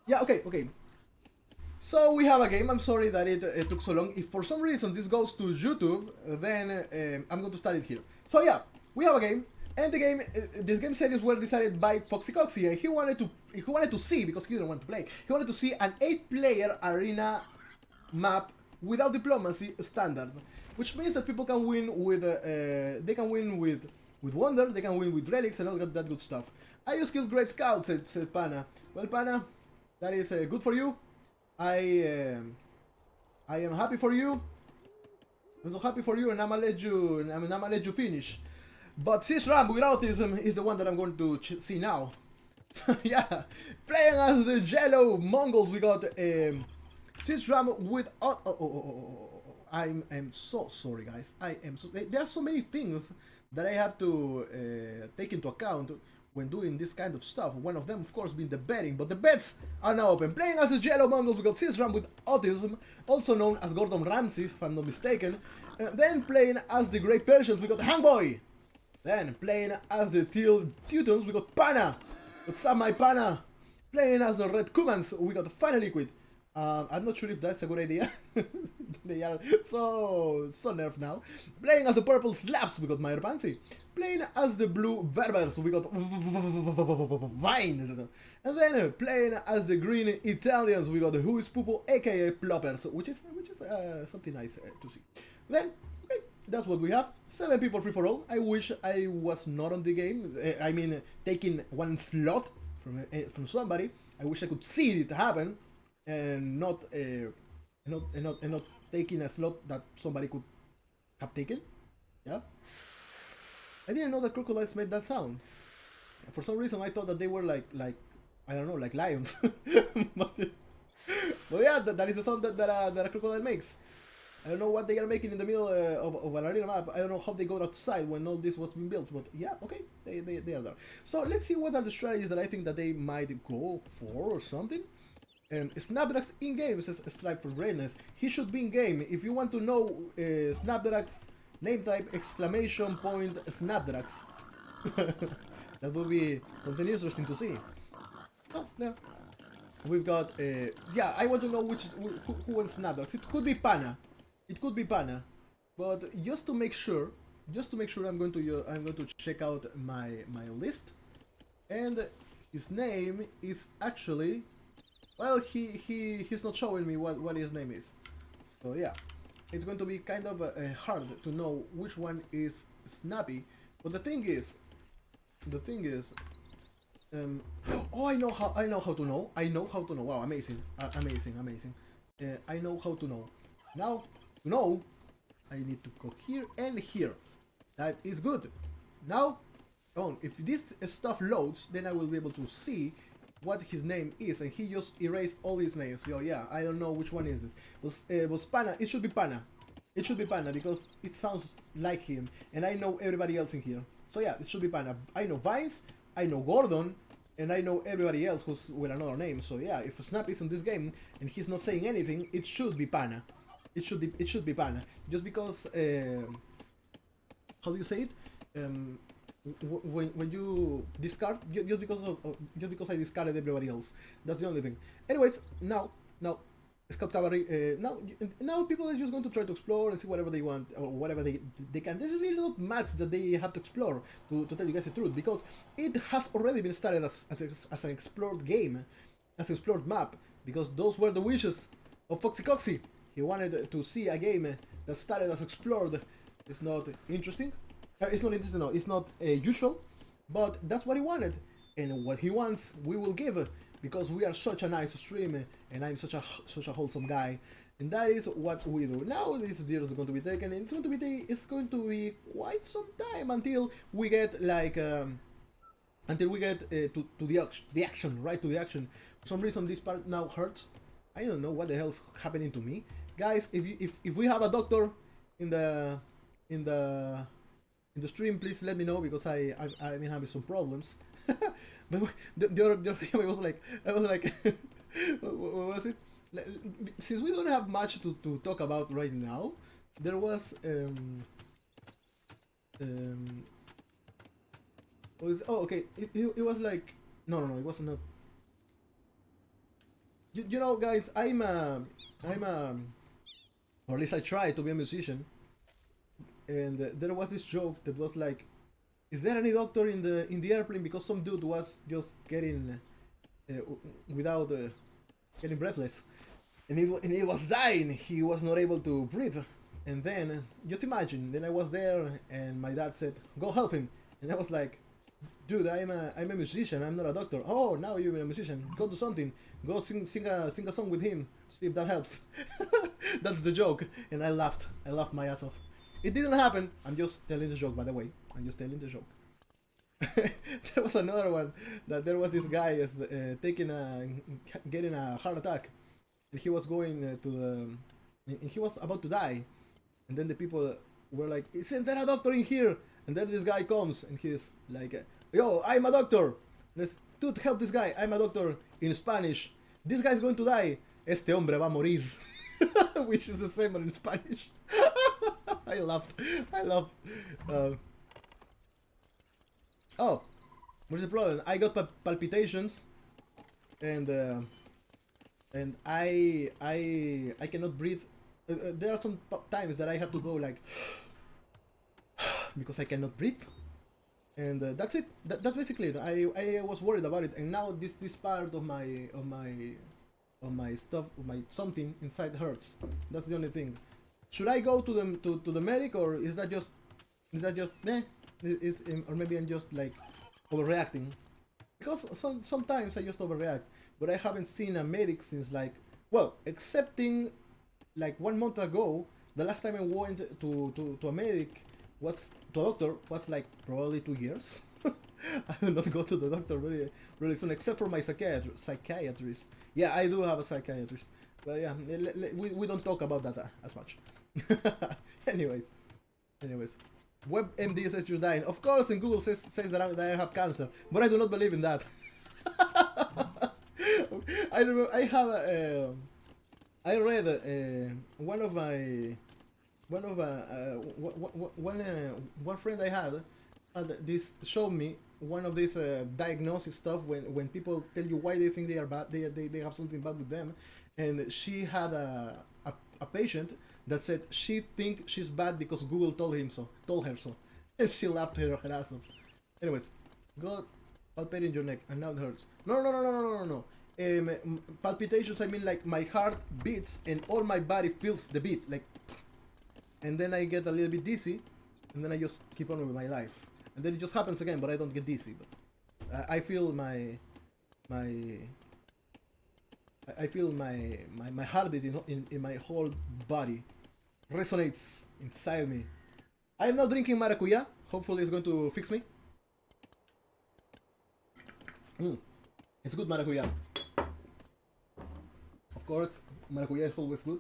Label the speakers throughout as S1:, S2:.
S1: Yeah, okay. So we have a game. I'm sorry that it took so long. If for some reason this goes to YouTube, then I'm going to start it here. So yeah, we have a game, and the game, this game series were decided by Foxy Coxy, and he wanted to see, because he didn't want to play. He wanted to see an 8-player arena map without diplomacy standard, which means that people can win with with wonder, they can win with relics and all that good stuff. I just killed great scouts, said Pana. Well, Pana, that is good for you. I I am happy for you. I'm so happy for you, and I'm gonna let you finish. But Ram with autism is the one that I'm going to see now. Yeah, playing as the Jello Mongols, we got Ram with I'm so sorry, guys. I am so there are so many things that I have to take into account when doing this kind of stuff. One of them, of course, being the betting, but the bets are now open. Playing as the Jello Mongols, we got Ram with autism, also known as Gordon Ramsay, if I'm not mistaken. Then playing as the Great Persians, we got Hangboy. Then playing as the Teal Teutons, we got Pana. What's up, my Pana? Playing as the Red Cubans, we got Final Liquid. I'm not sure if that's a good idea. They are so nerfed now. Playing as the Purple Slaps, we got Mayor Pansy. Playing as the Blue Berbers, we got Vines. And then playing as the Green Italians, we got the Who is Pupo, aka Ploppers, which is something nice to see. Then okay, that's what we have. 7 people free for all. I wish I was not on the game. I mean, taking one slot from somebody. I wish I could see it happen, and not taking a slot that somebody could have taken. Yeah. I didn't know that crocodiles made that sound. For some reason, I thought that they were like I don't know, like lions. but yeah, that is the sound that a crocodile makes. I don't know what they are making in the middle of an arena map. I don't know how they got outside when all this was being built, but yeah, okay, they are there. So let's see what are the strategies that I think that they might go for or something. Snapdrag's in game, says Stripe for Greatness. He should be in game. If you want to know Snapdrag's name type, exclamation point Snapdrags. That would be something interesting to see. Oh, yeah. We've got, yeah, I want to know who wants Snapdrags. It could be Pana. It could be Pana, but just to make sure, I'm going to check out my list, and his name is actually, well, he's not showing me what his name is, so yeah, it's going to be kind of hard to know which one is Snappy. But the thing is, oh, I know how to know. Wow, amazing, amazing. I know how to know. Now, to know, I need to go here and here. That is good. Now, if this stuff loads, then I will be able to see what his name is, and he just erased all his names. So yeah, I don't know which one is this. Was Pana? It should be Pana. It should be Pana because it sounds like him, and I know everybody else in here. So yeah, it should be Pana. I know Vines, I know Gordon, and I know everybody else who's with another name. So yeah, if Snap is in this game and he's not saying anything, it should be Pana. It should be Pana. Just because how do you say it? When you discard, just because I discarded everybody else. That's the only thing. Anyways, now Scout Cavalry. Now people are just going to try to explore and see whatever they want or whatever they can. There's really not much that they have to explore, to tell you guys the truth, because it has already been started as an explored game, as an explored map, because those were the wishes of Foxy Coxy. He wanted to see a game that started as explored. It's not interesting. It's not interesting. No, it's not usual, but that's what he wanted, and what he wants, we will give, because we are such a nice stream, and I'm such a wholesome guy, and that is what we do. Now this zero is going to be taken, and it's going to be quite some time until we get like to the action, right to the action. For some reason, this part now hurts. I don't know what the hell's happening to me, guys. If we have a doctor in the stream, please let me know, because I've been having some problems. But the other thing I was like what was it? Since we don't have much to talk about right now, there was oh okay, it was like no, it was not. you know, guys, or at least I try to be a musician, and there was this joke that was like, "Is there any doctor in the airplane?" Because some dude was just getting without getting breathless, and he was dying. He was not able to breathe, and then just imagine. Then I was there, and my dad said, "Go help him," and I was like, "Dude, I'm a musician. I'm not a doctor." "Oh, now you're a musician. Go do something. Go sing a song with him. See if that helps." That's the joke, and I laughed. I laughed my ass off. It didn't happen. I'm just telling the joke, by the way. I'm just telling the joke. There was another one that there was this guy getting a heart attack, and he was going to the, and he was about to die, and then the people were like, "Isn't there a doctor in here?" And then this guy comes and he's like, "Yo, I'm a doctor." Let's, dude, help this guy. "I'm a doctor," in Spanish. "This guy's going to die. Este hombre va a morir." Which is the same in Spanish. I laughed. I laughed. Oh, what's the problem? I got palpitations, and I cannot breathe. There are some times that I have to go like because I cannot breathe, and that's it. That's basically it. I was worried about it, and now this part of my stuff, my something inside hurts. That's the only thing. Should I go to the medic, or is that just meh? Or maybe I'm just like overreacting, because sometimes I just overreact, but I haven't seen a medic since like, well, excepting like 1 month ago. The last time I went to a medic was to a doctor was like probably 2 years. I will not go to the doctor really soon, except for my psychiatrist. Yeah, I do have a psychiatrist, but yeah, we don't talk about that as much. anyways WebMD says you're dying. Of course, and Google says that I have cancer, but I do not believe in that. I remember I have I read one friend I had this showed me one of these diagnosis stuff when people tell you why they think they are bad, they have something bad with them, and she had a patient that said she think she's bad because Google told her so, and she laughed her ass off. Anyways, go palpating your neck and now it hurts. No. Palpitations, I mean like my heart beats and all my body feels the beat, like, and then I get a little bit dizzy, and then I just keep on with my life, and then it just happens again, but I don't get dizzy. But I feel my heartbeat in my whole body resonates inside me. I am now drinking maracuya. Hopefully it's going to fix me. It's good maracuya. Of course, maracuya is always good.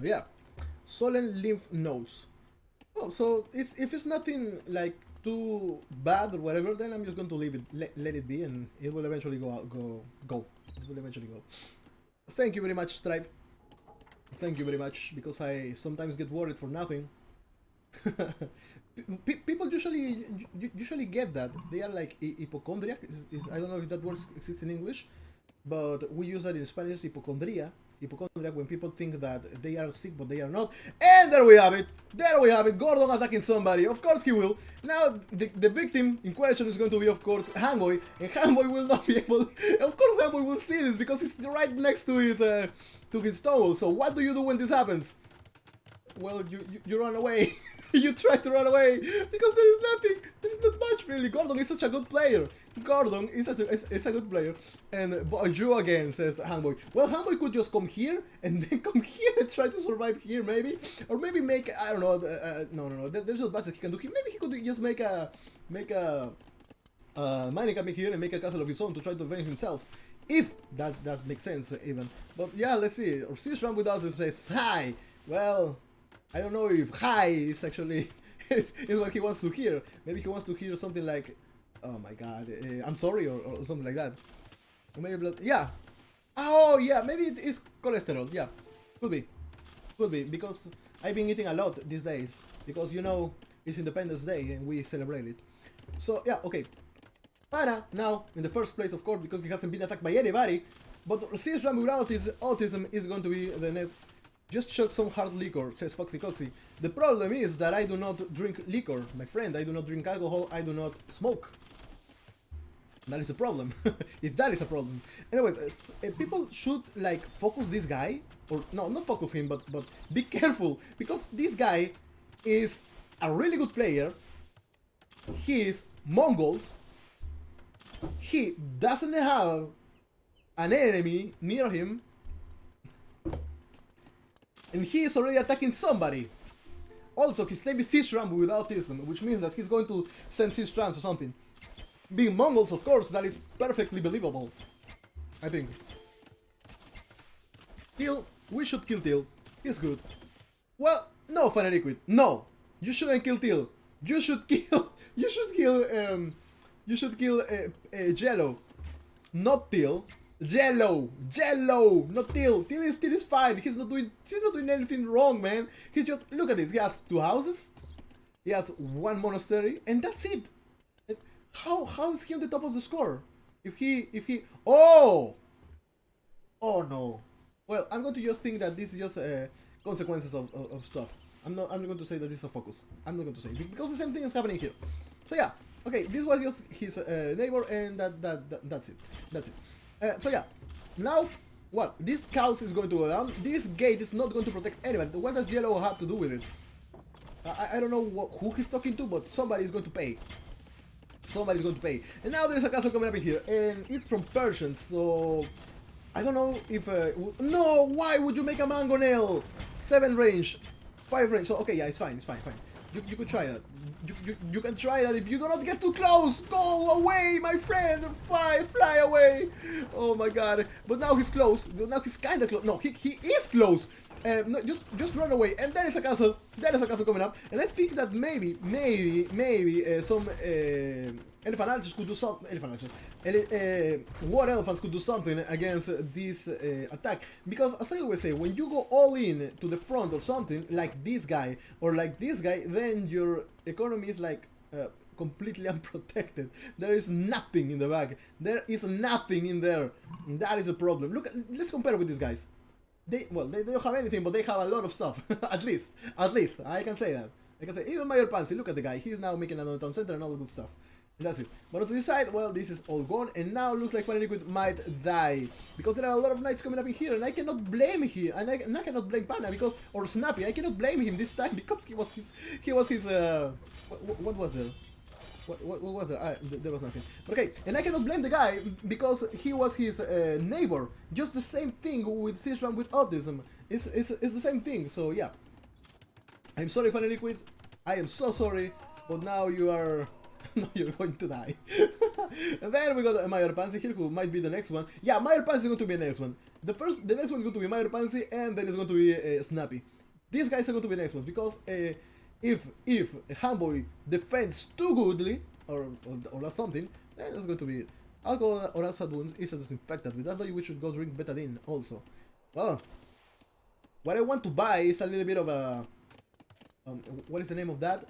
S1: Yeah. Swollen lymph nodes. Oh, so if it's nothing like too bad or whatever, then I'm just going to leave it, let it be, and it will eventually go. It will eventually go. Thank you very much, Strive. Thank you very much, because I sometimes get worried for nothing. People usually get that. They are like hypochondriac. I don't know if that word exists in English, but we use that in Spanish, hypochondria. Hypochondriac, when people think that they are sick but they are not. And there we have it. Gordon attacking somebody. Of course he will. Now the victim in question is going to be, of course, Hangboy, and Hangboy will not be able. Of course Hangboy will see this because it's right next to his towel. So what do you do when this happens? Well, you run away. You try to run away because there is not much really. Gordon is such a good player. Is a good player. And you again, says Hangboy. Well, Hangboy could just come here and then come here and try to survive here, maybe, or maybe make, I don't know. No. There's not much that he can do. Maybe he could just make a mining camp here and make a castle of his own to try to avenge himself. If that makes sense, even. But yeah, let's see. Or Sis Ram without this says hi. Well, I don't know if hi is actually is what he wants to hear. Maybe he wants to hear something like, "Oh my god, I'm sorry," or something like that. Or maybe blood. Yeah. Oh yeah, maybe it is cholesterol. Yeah, could be because I've been eating a lot these days because, you know, it's Independence Day and we celebrate it. So yeah, okay. mana now in the first place, of course, because he hasn't been attacked by anybody. But Siege Ram without his autism is going to be the next. Just chug some hard liquor, says Foxy Coxy. The problem is that I do not drink liquor, my friend. I do not drink alcohol. I do not smoke. That is a problem. If that is a problem. Anyways, people should like focus this guy, or no, not focus him, but be careful, because this guy is a really good player. He is Mongols. He doesn't have an enemy near him, and he is already attacking somebody. Also, his name is Siege Ram with autism, which means that he's going to send Siege Rams or something. Being Mongols, of course, that is perfectly believable, I think. Till, we should kill Till. He's good. Well, no, Final Liquid. No, you shouldn't kill Till. You should kill. You should kill Jello, not Till. Jello, not Till. Till is fine. He's not doing anything wrong, man. He's just, look at this. He has 2 houses. He has 1 monastery, and that's it. How is he on the top of the score? If he oh no. Well, I'm going to just think that this is just consequences of stuff. I'm not going to say that this is a focus. I'm not going to say it, because the same thing is happening here. So yeah, okay, this was just his neighbor, and that's it. So yeah, now what? This house is going to go down. This gate is not going to protect anybody. What does Yellow have to do with it? I don't know who he's talking to, but somebody is going to pay. Somebody's going to pay. And now there's a castle coming up in here, and it's from Persians, so I don't know if no, why would you make a mango nail? 7 range, 5 range. So okay, yeah, it's fine. You could try that. You can try that if you do not get too close. Go away, my friend. Fly away. Oh my god. But now he's close. Now he's kind of close. No, he is close. No, just run away. And there is a castle. There is a castle coming up. And I think that maybe some elephant archers could do something. War elephants could do something against this attack. Because as I always say, when you go all in to the front or something like this guy or like this guy, then your economy is like completely unprotected. There is nothing in the back. There is nothing in there. And that is a problem. Look, let's compare with these guys. They don't have anything, but they have a lot of stuff. at least, I can say that. I can say, even Mayor Pansy, look at the guy. He's now making another town center and all the good stuff. And that's it. But on to this side, well, this is all gone, and now looks like Final Liquid might die. Because there are a lot of knights coming up in here, and I cannot blame him. And I cannot blame Pana, because, or Snappy, I cannot blame him this time, because he was his, what was there? What was there? There was nothing. But okay, and I cannot blame the guy because he was his neighbor. Just the same thing with Siege Ram with autism. It's the same thing. So yeah, I'm sorry, Final Liquid. I am so sorry. But now you are, now you're going to die. And then we got Mayor Pansy here, who might be the next one. Yeah, Mayor Pansy is going to be the next one. The next one is going to be Mayor Pansy, and then it's going to be Snappy. These guys are going to be the next ones because. If Handboy defends too goodly or something, then it's going to be it. Alcohol or acid wounds is a disinfectant. With that logic, we should go drink betadine also. Well, what I want to buy is a little bit of a what is the name of that?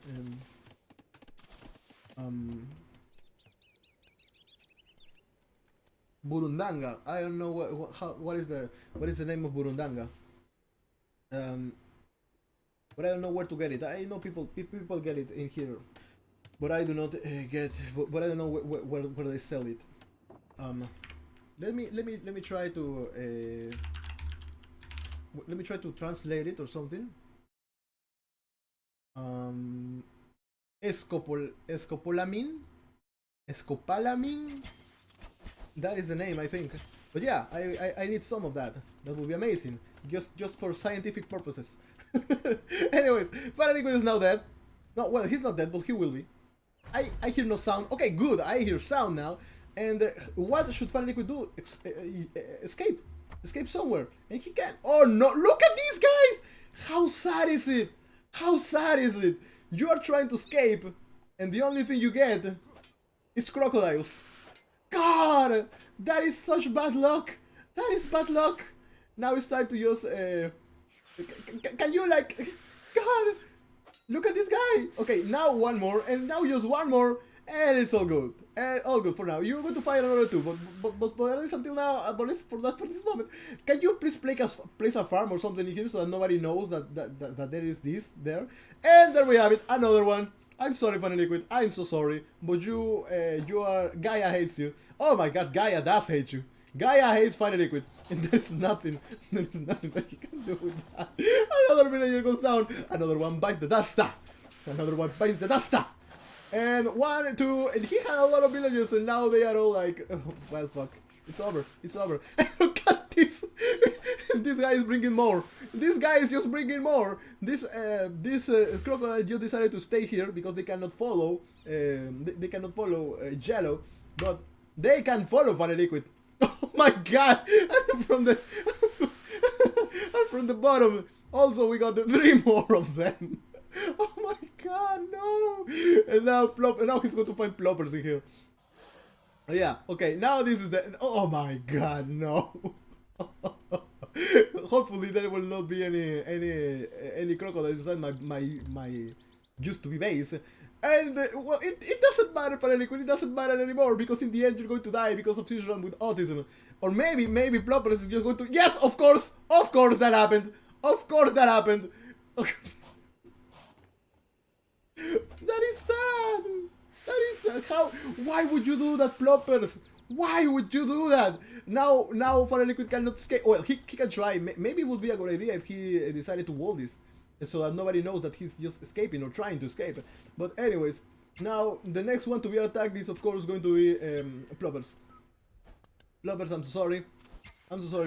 S1: Burundanga. I don't know what is the name of Burundanga. But I don't know where to get it. I know people get it in here, but I do not get. But I don't know where they sell it. Let me try to translate it or something. Escopolamin. That is the name, I think. But yeah, I need some of that. That would be amazing. Just for scientific purposes. Anyways, Final Liquid is now dead. No, well, he's not dead, but he will be. I hear no sound. Okay, good. I hear sound now. And what should Final Liquid do? Escape. Escape somewhere. And he can. Oh no! Look at these guys! How sad is it? How sad is it? You are trying to escape, and the only thing you get is crocodiles. God, that is such bad luck. That is bad luck. Now it's time to use. Can you like, God, look at this guy. Okay, now one more, and now use one more, and it's all good. And all good for now. You're going to find another two, but at least until now, at least for this moment, can you please place a farm or something here so that nobody knows that there is this there? And there we have it, another one. I'm sorry, Funny Liquid. I'm so sorry, but you are Gaia hates you. Oh my God, Gaia does hate you. Gaia hates Funny Liquid, and there's nothing that you can do with that. Another villager goes down. Another one bites the duster. Another one bites the duster. And 1, 2, and he had a lot of villagers, and now they are all like, oh, well, fuck, it's over, it's over. Look at this, this guy is bringing more. This guy is just bringing more. This crocodile just decided to stay here because they cannot follow, they cannot follow Jello, but they can follow Funny Liquid. Oh my God! And from the and from the bottom, also we got 3 more of them. Oh my God, no! And now he's going to find ploppers in here. Yeah, okay, now this is the... Oh my God, no! Hopefully there will not be any crocodiles inside my used to be base. And, well, it doesn't matter for Liquid, it doesn't matter anymore, because in the end you're going to die because of children with autism. Or maybe ploppers is just going to... Yes, of course that happened! Of course that happened! That is sad! That is sad! How? Why would you do that, ploppers? Why would you do that? Now Funny Liquid cannot escape. Well, he can try. Maybe it would be a good idea if he decided to wall this, so that nobody knows that he's just escaping or trying to escape. But anyways, now the next one to be attacked is of course going to be ploppers. Ploppers, I'm so sorry,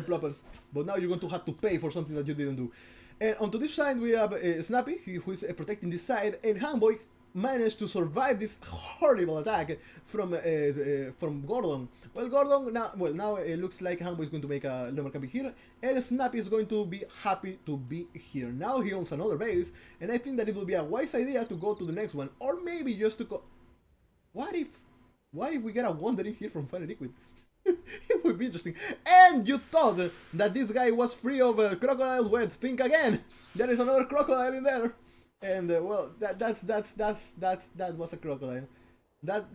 S1: ploppers. But now you're going to have to pay for something that you didn't do. And onto this side we have Snappy, who is protecting this side, and Handboy managed to survive this horrible attack from Gordon. Well, Gordon now it looks like Handboy is going to make a lumber camp here, and Snappy is going to be happy to be here. Now he owns another base, and I think that it will be a wise idea to go to the next one, or maybe just to go. What if we get a wandering here from Funny Liquid? It would be interesting. And you thought that this guy was free of crocodiles? Well, think again. There is another crocodile in there. And well, that was a crocodile. That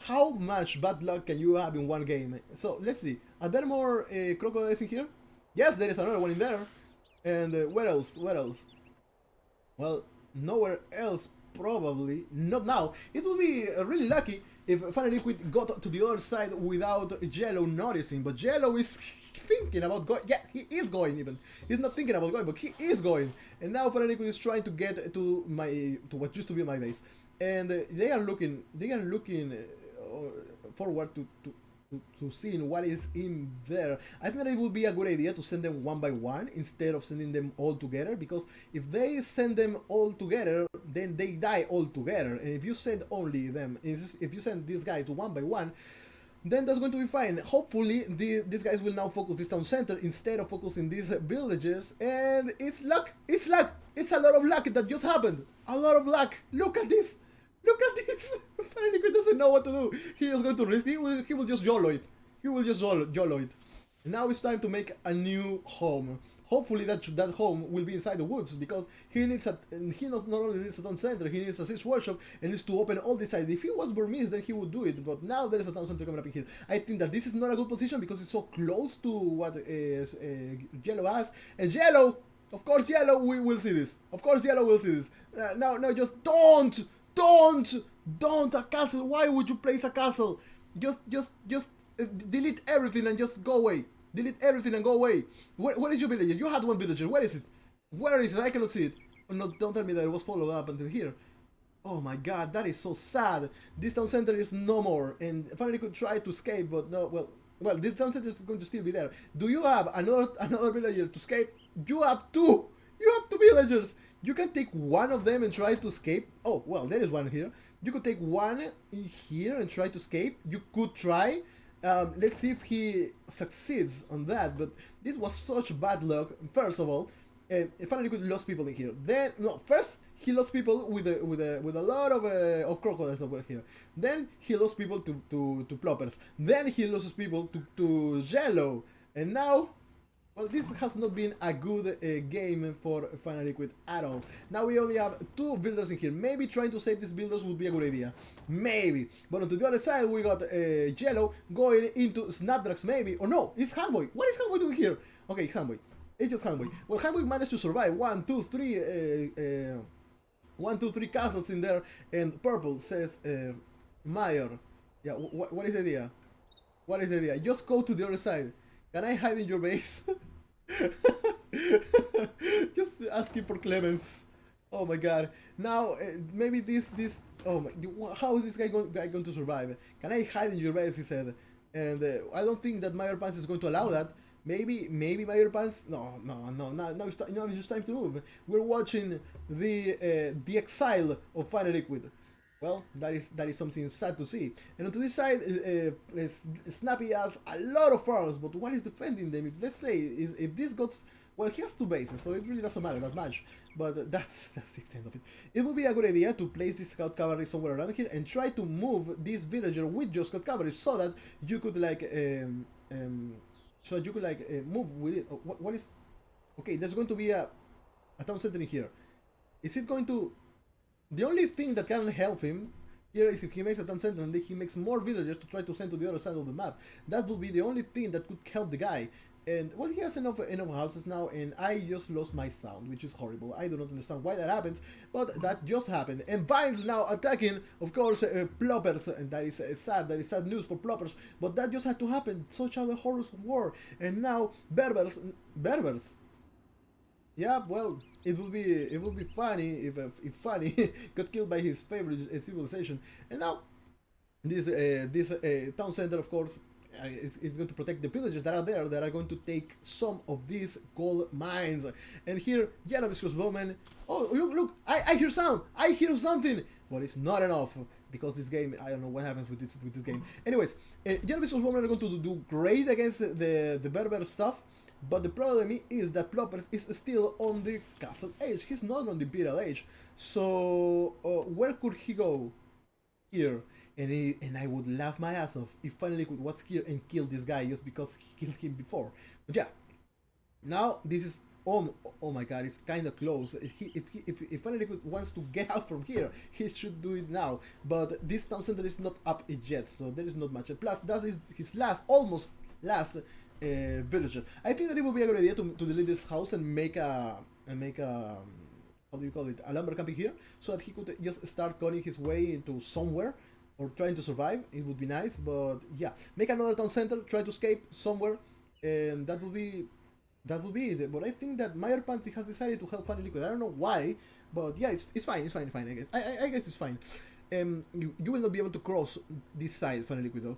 S1: how much bad luck can you have in one game? So let's see. Are there more crocodiles in here? Yes, there is another one in there. And where else? Well, nowhere else probably. Not now. It would be really lucky if Funny Liquid got to the other side without Jello noticing, but Jello is thinking about going. Yeah, he is going even. He's not thinking about going, but he is going. And now Funny Liquid is trying to get to what used to be my base, and they are looking forward to seeing what is in there. I think that it would be a good idea to send them one by one instead of sending them all together, because if they send them all together, then they die all together. And if you send only them, if you send these guys one by one, then that's going to be fine. Hopefully these guys will now focus this town center instead of focusing these villages, and it's luck. It's a lot of luck that just happened. A lot of luck. Look at this. Funny Liquid doesn't know what to do. He is going to risk. He will just YOLO it. YOLO it. And now it's time to make a new home. Hopefully that home will be inside the woods, because he not only needs a town center, he needs a 6 workshop and needs to open all the sides. If he was Burmese, then he would do it, but now there is a town center coming up in here. I think that this is not a good position because it's so close to what Jello has, and Jello, of course Jello will see this. Of course Jello will see this. No, just don't a castle. Why would you place a castle? Just delete everything and just go away. Delete everything and go away. Where is your villager? You had one villager. Where is it? Where is it? I cannot see it. Oh, no, don't tell me that it was followed up until here. Oh my God, that is so sad. This town center is no more, and finally could try to escape, but no. Well, this town center is going to still be there. Do you have another villager to escape? You have 2. You have 2 villagers. You can take one of them and try to escape. Oh, well, there is one here. You could take one in here and try to escape. You could try. Let's see if he succeeds on that. But this was such bad luck. First of all, finally could lost people in here. Then first he lost people with a lot of crocodiles over here. Then he lost people to ploppers. Then he loses people to Jello. And now, Well, this has not been a good game for Final Liquid at all. Now we only have 2 builders in here. Maybe trying to save these builders would be a good idea. Maybe. But on the other side, we got Yellow going into Snapdrags, maybe. Or no, it's Handboy. What is Handboy doing here? Okay, it's Handboy. It's just Handboy. Well, Handboy managed to survive. 1, 2, 3... 1, 2, 3 castles in there. And Purple says, Meyer. Yeah, what is the idea? What is the idea? Just go to the other side. Can I hide in your base? Just asking for clements. Oh my god. Now maybe this oh my, how is this guy going to survive? Can I hide in your base, he said. And I don't think that Mayor Pants is going to allow that. Maybe Mayor Pants. No, it's just time to move. We're watching the exile of Final Liquid. Well, that is something sad to see. And on this side, Snappy has a lot of farms, but what is defending them? If let's say if this goes, well, he has 2 bases, so it really doesn't matter that much. But that's the extent of it. It would be a good idea to place this scout cavalry somewhere around here and try to move this villager with your scout cavalry so that you could like move with it. What is? Okay, there's going to be a town center in here. Is it going to? The only thing that can help him here is if he makes a town center and he makes more villagers to try to send to the other side of the map. That would be the only thing that could help the guy. And well, he has enough houses now, and I just lost my sound, which is horrible. I do not understand why that happens, but that just happened. And Vine's now attacking, of course, Ploppers, and that is sad. That is sad news for Ploppers, but that just had to happen. Such a horrors of war, and now Berbers. Yeah, well, it would be funny if Funny got killed by his favorite civilization, and now this town center, of course, is going to protect the villagers that are there, that are going to take some of these gold mines. And here, Janovic crossbowman. Oh, look! I hear sound! I hear something! But it's not enough, because this game, I don't know what happens with this game. Anyways, Janovic crossbowman are going to do great against the Berber stuff. But the problem is that Ploppers is still on the Castle Age. He's not on the Imperial Age. So where could he go? Here. And I would laugh my ass off if Final Liquid was here and killed this guy just because he killed him before. But yeah. Now this is oh my god, it's kind of close. If Final Liquid wants to get out from here, he should do it now. But this town center is not up yet, so there is not much. And plus, that is his almost last villager. I think that it would be a good idea to delete this house and make a how do you call it, a lumber camping here, so that he could just start cutting his way into somewhere or trying to survive. It would be nice, but yeah, make another town center, try to escape somewhere, and that would be it. But I think that Mayor Pansy has decided to help Final Liquid. I don't know why, but yeah, it's fine. I guess I guess it's fine. You will not be able to cross this side, Final Liquid, though.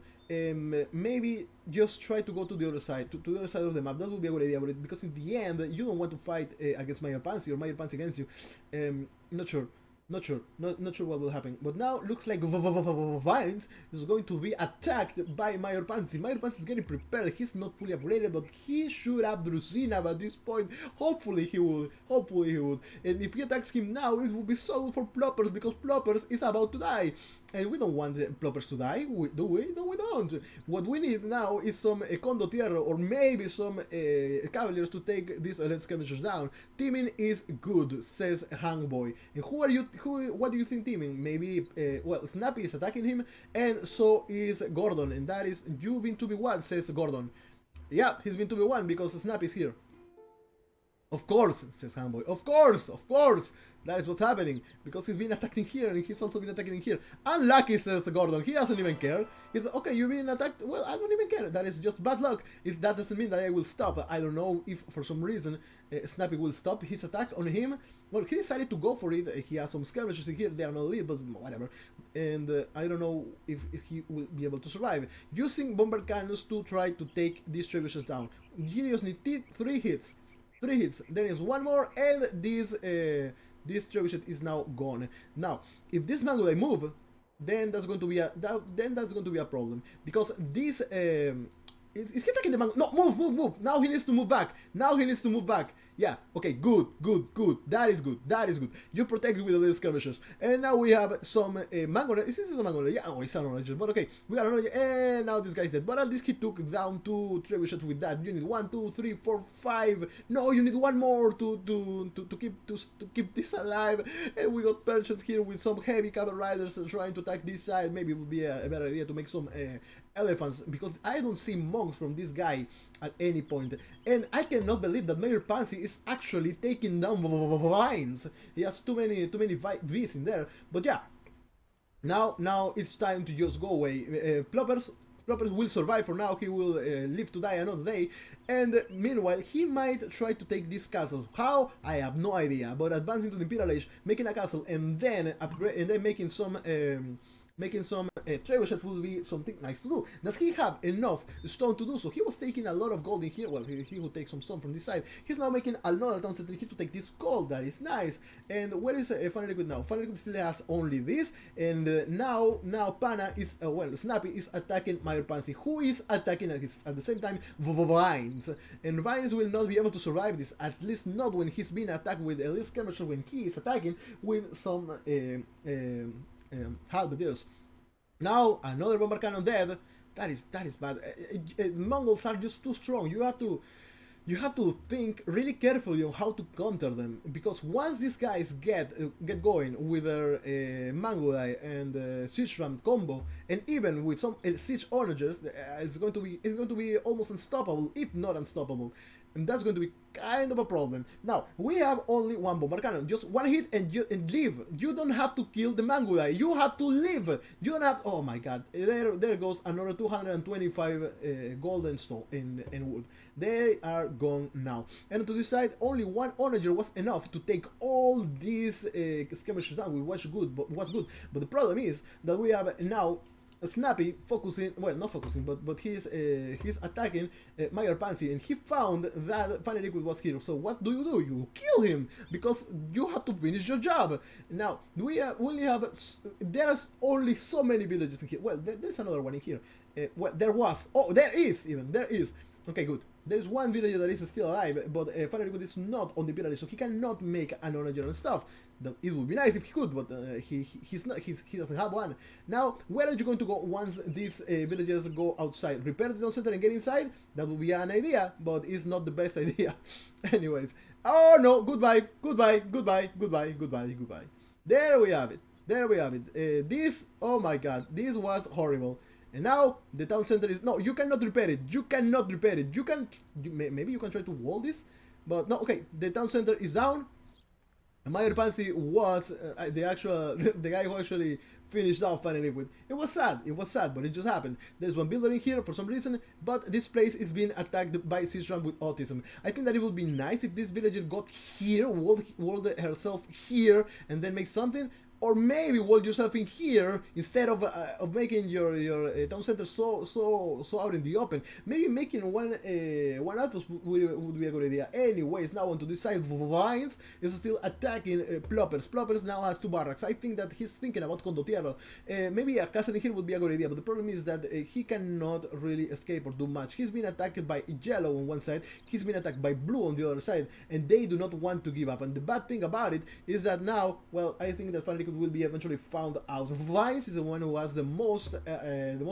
S1: Maybe just try to go to the other side, to the other side of the map. That would be a good idea, because in the end, you don't want to fight against Mayor Pansy or Mayor Pansy against you. Not sure what will happen. But now looks like Vines is going to be attacked by Mayor Pansy. Mayor Pansy is getting prepared. He's not fully upgraded, but he should have Drusina at this point. Hopefully he would. And if he attacks him now, it will be so good for Ploppers, because Ploppers is about to die. And we don't want Ploppers to die, do we? No, we don't. What we need now is some Condottiero, or maybe some Cavaliers to take these elite scavengers down. Teaming is good, says Hangboy. And what do you think teaming? Maybe, well, Snappy is attacking him, and so is Gordon, and that is, you've been 2v1, says Gordon. Yeah, he's been 2v1 because Snappy is here. Of course, says Handboy. Of course. That is what's happening. Because he's been attacking here and he's also been attacking here. Unlucky, says Gordon. He doesn't even care. He's okay, you've been attacked. Well, I don't even care. That is just bad luck. That doesn't mean that I will stop. I don't know if for some reason Snappy will stop his attack on him. Well, he decided to go for it. He has some skirmishes in here. They are not elite, but whatever. And I don't know if he will be able to survive. Using bomber cannons to try to take these trebuchets down. You just need 3 hits. 3 hits, then is 1 more, and this trebuchet is now gone. Now, if this man will move, then that's going to be a problem, because this is he attacking the man? No, move! Now he needs to move back. Yeah, okay, good, good, good. That is good, that is good. You protect with the little skirmishers. And now we have some mango. Is this a mango? Yeah, oh, it's an orange. But okay, we got an orange. And now this guy's dead. But at least he took down 2 trebuchets with that. You need 1, 2, 3, 4, 5. No, you need 1 more to keep this alive. And we got perchets here with some heavy cavalry riders trying to attack this side. Maybe it would be a better idea to make some elephants, because I don't see monks from this guy at any point. And I cannot believe that Mayor Pansy is actually taking down vines. He has too many V's in there. But yeah, now it's time to just go away. Ploppers will survive for now. He will live to die another day. And meanwhile, he might try to take this castle. How? I have no idea. But advancing to the Imperial Age, making a castle, and then upgrade, and then making some trebuchet will be something nice to do. Does he have enough stone to do so? He was taking a lot of gold in here. Well, he will take some stone from this side. He's now making another town center here to take this gold. That is nice. And where is Funny Liquid now? Funny Liquid still has only this. And now Pana is, well, Snappy is attacking Mayor Pansy, who is attacking at the same time Vines. And Vines will not be able to survive this, at least not when he's being attacked with a little skirmisher, when he is attacking with some halberdiers. Now another bomber cannon dead. That is bad. Mongols are just too strong. You have to think really carefully on how to counter them, because once these guys get going with their Mangudai and Siege Ram combo, and even with some Siege Onagers, it's going to be almost unstoppable, if not unstoppable. And that's going to be kind of a problem. Now, we have only 1 bomber cannon. Just 1 hit and leave. You don't have to kill the Mangudai. You have to live. You don't have... Oh my god. There goes another 225 golden stone in wood. They are gone now. And to this side, only 1 onager was enough to take all these skirmishers down, which was good. But the problem is that we have now Snappy focusing, well, not focusing, but he's attacking Mayor Pansy, and he found that Funny Liquid was here. So what do? You kill him, because you have to finish your job. Now, there's only so many villages in here. Well, there's another one in here. Well, there is. Okay, good. There's 1 villager that is still alive, but Funny Liquid is not on the village, so he cannot make an onager and stuff. It would be nice if he could, but he doesn't have one. Now, where are you going to go once these villagers go outside? Repair the town center and get inside? That would be an idea, but it's not the best idea. Anyways, oh no, goodbye. There we have it. This, oh my god, this was horrible. And now the town center is, no, you cannot repair it. Maybe you can try to wall this, but no. Okay, the town center is down. Mayor Pansy was the guy who actually finished off Funny Liquid. It was sad, but it just happened. There's 1 builder in here for some reason, but this place is being attacked by Sisram with autism. I think that it would be nice if this villager got here, walled herself here, and then make something. Or maybe wall yourself in here instead of making your town center so out in the open. Maybe making one outpost would be a good idea. Anyways, now onto this side, Vines is still attacking Ploppers. Ploppers now has 2 barracks. I think that he's thinking about Condottiero. Maybe a castle in here would be a good idea, but the problem is that he cannot really escape or do much. He's been attacked by yellow on one side, he's been attacked by blue on the other side, and they do not want to give up. And the bad thing about it is that now, well, I think that Funny will be eventually found out. Vines is the one who has the most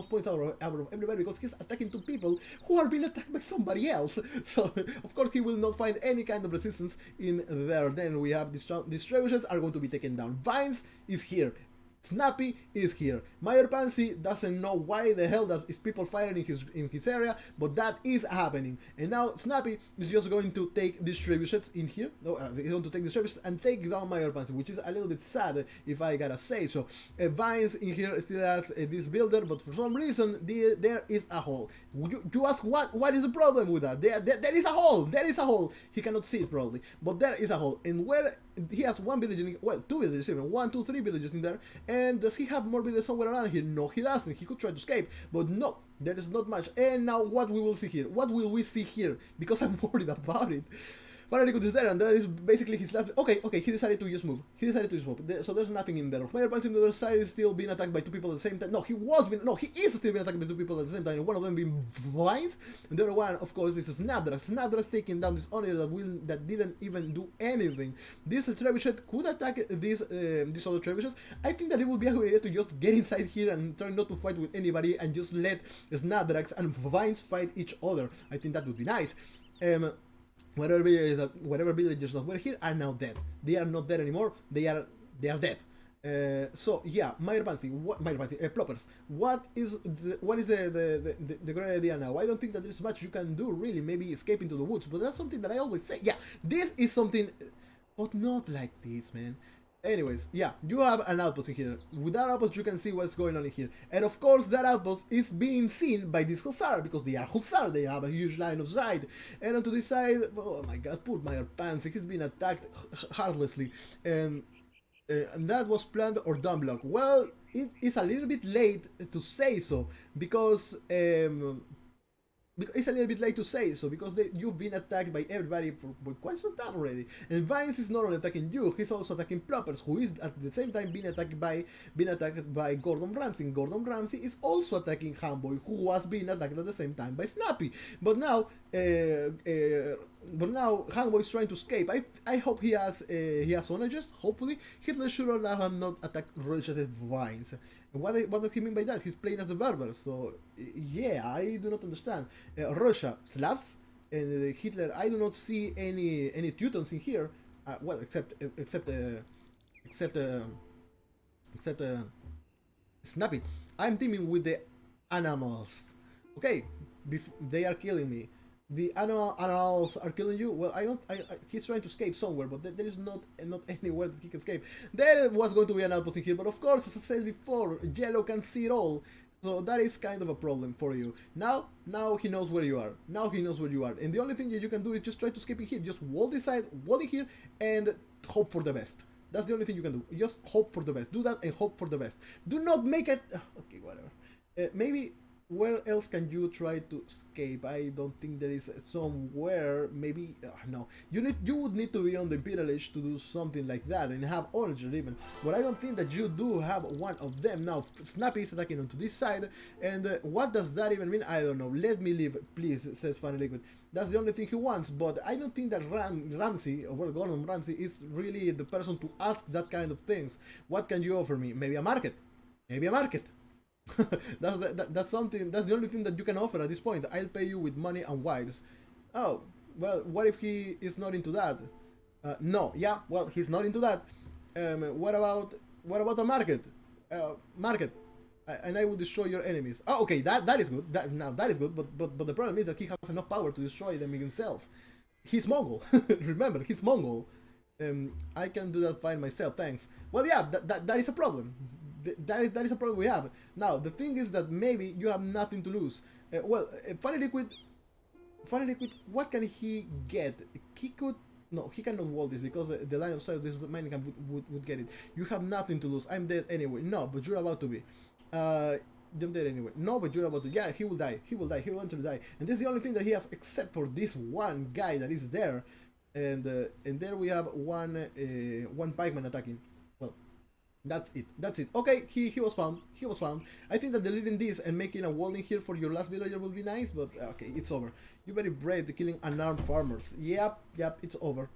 S1: points out of everybody, because he's attacking 2 people who are being attacked by somebody else. So of course he will not find any kind of resistance in there. Then we have these trebuchets are going to be taken down. Vines is here. Snappy is here. Mayor Pansy doesn't know why the hell that is people firing in his area, but that is happening. And now Snappy is just going to take these trebuchets in here. No, he's going to take the trebuchets and take down Mayor Pansy, which is a little bit sad, if I gotta say so. Vines in here still has this builder, but for some reason there is a hole. You ask what is the problem with that? There is a hole. There is a hole. He cannot see it probably, but there is a hole. And where he has 1 village in, well, 2 villages even, 1, 2, 3 villages in there. And does he have more villages somewhere around here? No, he doesn't. He could try to escape, but no, there is not much. And now what we will see here? What will we see here? Because I'm worried about it. Finally Liquid is there, and that is basically his last. Okay, he decided to just move. So there's nothing in there. Fire Pants on the other side is still being attacked by two people at the same time. No, he is still being attacked by two people at the same time. One of them being Vines, and the other one, of course, is a Snapdragon. Snapdragon's taking down this Onion that didn't even do anything. This Trebuchet could attack these other Trebuchets. I think that it would be a good idea to just get inside here and try not to fight with anybody and just let Snapdragons and Vines fight each other. I think that would be nice. Whatever villagers that were here are now dead. They are not dead anymore. They are dead. So yeah, Ploppers. What is the great idea now? I don't think that there's much you can do really. Maybe escape into the woods, but that's something that I always say. Yeah, this is something, but not like this, man. Anyways, yeah, you have an outpost in here. With that outpost, you can see what's going on in here. And of course, that outpost is being seen by this Hussar, because they are Hussar, they have a huge line of sight. And onto this side, oh my god, poor Meyer Pants, he's been attacked heartlessly. And that was planned or dumb luck. Well, it is a little bit late to say so, because it's a little bit late to say so, because you've been attacked by everybody for quite some time already. And Vines is not only attacking you, he's also attacking Ploppers, who is at the same time being attacked by Gordon Ramsay. And Gordon Ramsay is also attacking Hamboy, who was being attacked at the same time by Snappy. But now Hamboy is trying to escape. I hope he has onages. Hopefully, Hitler should allow him not attack Roach's Vines. What does he mean by that? He's playing as the barber, so yeah, I do not understand. Russia, Slavs, and Hitler. I do not see any Teutons in here. Well, except Snappy. I'm teaming with the animals. Okay, they are killing me. The animals are killing you. Well, he's trying to escape somewhere, but there is not anywhere that he can escape. There was going to be an outpost in here, but of course, as I said before, Yellow can see it all. So that is kind of a problem for you. Now he knows where you are. And the only thing that you can do is just try to escape in here. Just wall this side, wall it here, and hope for the best. That's the only thing you can do. Just hope for the best. Do that and hope for the best. Do not make it. Okay, whatever. Maybe. Where else can you try to escape? I don't think there is somewhere. Maybe no. You would need to be on the Imperial Age to do something like that and have orange even. But I don't think that you do have one of them now. Snappy is attacking onto this side, and what does that even mean? I don't know. Let me leave, please, says Funny Liquid. That's the only thing he wants. But I don't think that Ramsay, or Gordon Ramsay, is really the person to ask that kind of things. What can you offer me? Maybe a market. That's something. That's the only thing that you can offer at this point. I'll pay you with money and wives. Oh, well, what if he is not into that? No, yeah, well, he's not into that. What about a market? And I will destroy your enemies. Oh, okay, that is good. That is good. But the problem is that he has enough power to destroy them himself. He's Mongol. Remember, he's Mongol. I can do that fine myself. Thanks. Well, yeah, that is a problem. That is a problem we have. Now, the thing is that maybe you have nothing to lose. Funny Liquid, what can he get? He cannot wall this because the line of sight of this mining camp would get it. You have nothing to lose. I'm dead anyway. No, but you're about to be. I'm dead anyway. No, but you're about to. Yeah, he will die. He will eventually die. And this is the only thing that he has except for this one guy that is there. And there we have one pikeman attacking. Well, that's it. Okay, he was found. I think that deleting this and making a wall in here for your last villager will be nice, but okay, it's over. You're very brave to killing unarmed farmers. Yep, it's over.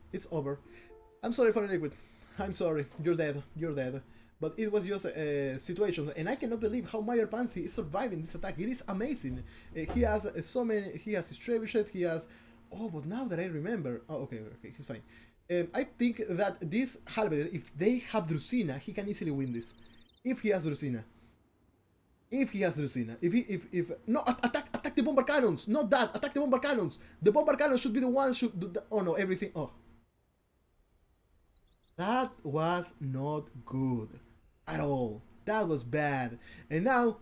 S1: I'm sorry, Funny Liquid. I'm sorry. You're dead. But it was just a situation, and I cannot believe how Meyer Pansy is surviving this attack. It is amazing. He has so many. He has his trebuchet. He has. Oh, but now that I remember. Oh, okay, he's fine. I think that this Halberd, if they have Drusina, he can easily win this. If he has Drusina. No, attack the bomber cannons. Not that. Attack the bomber cannons. The bomber cannons should be the ones should do the, oh no, everything. Oh. That was not good at all. That was bad. And now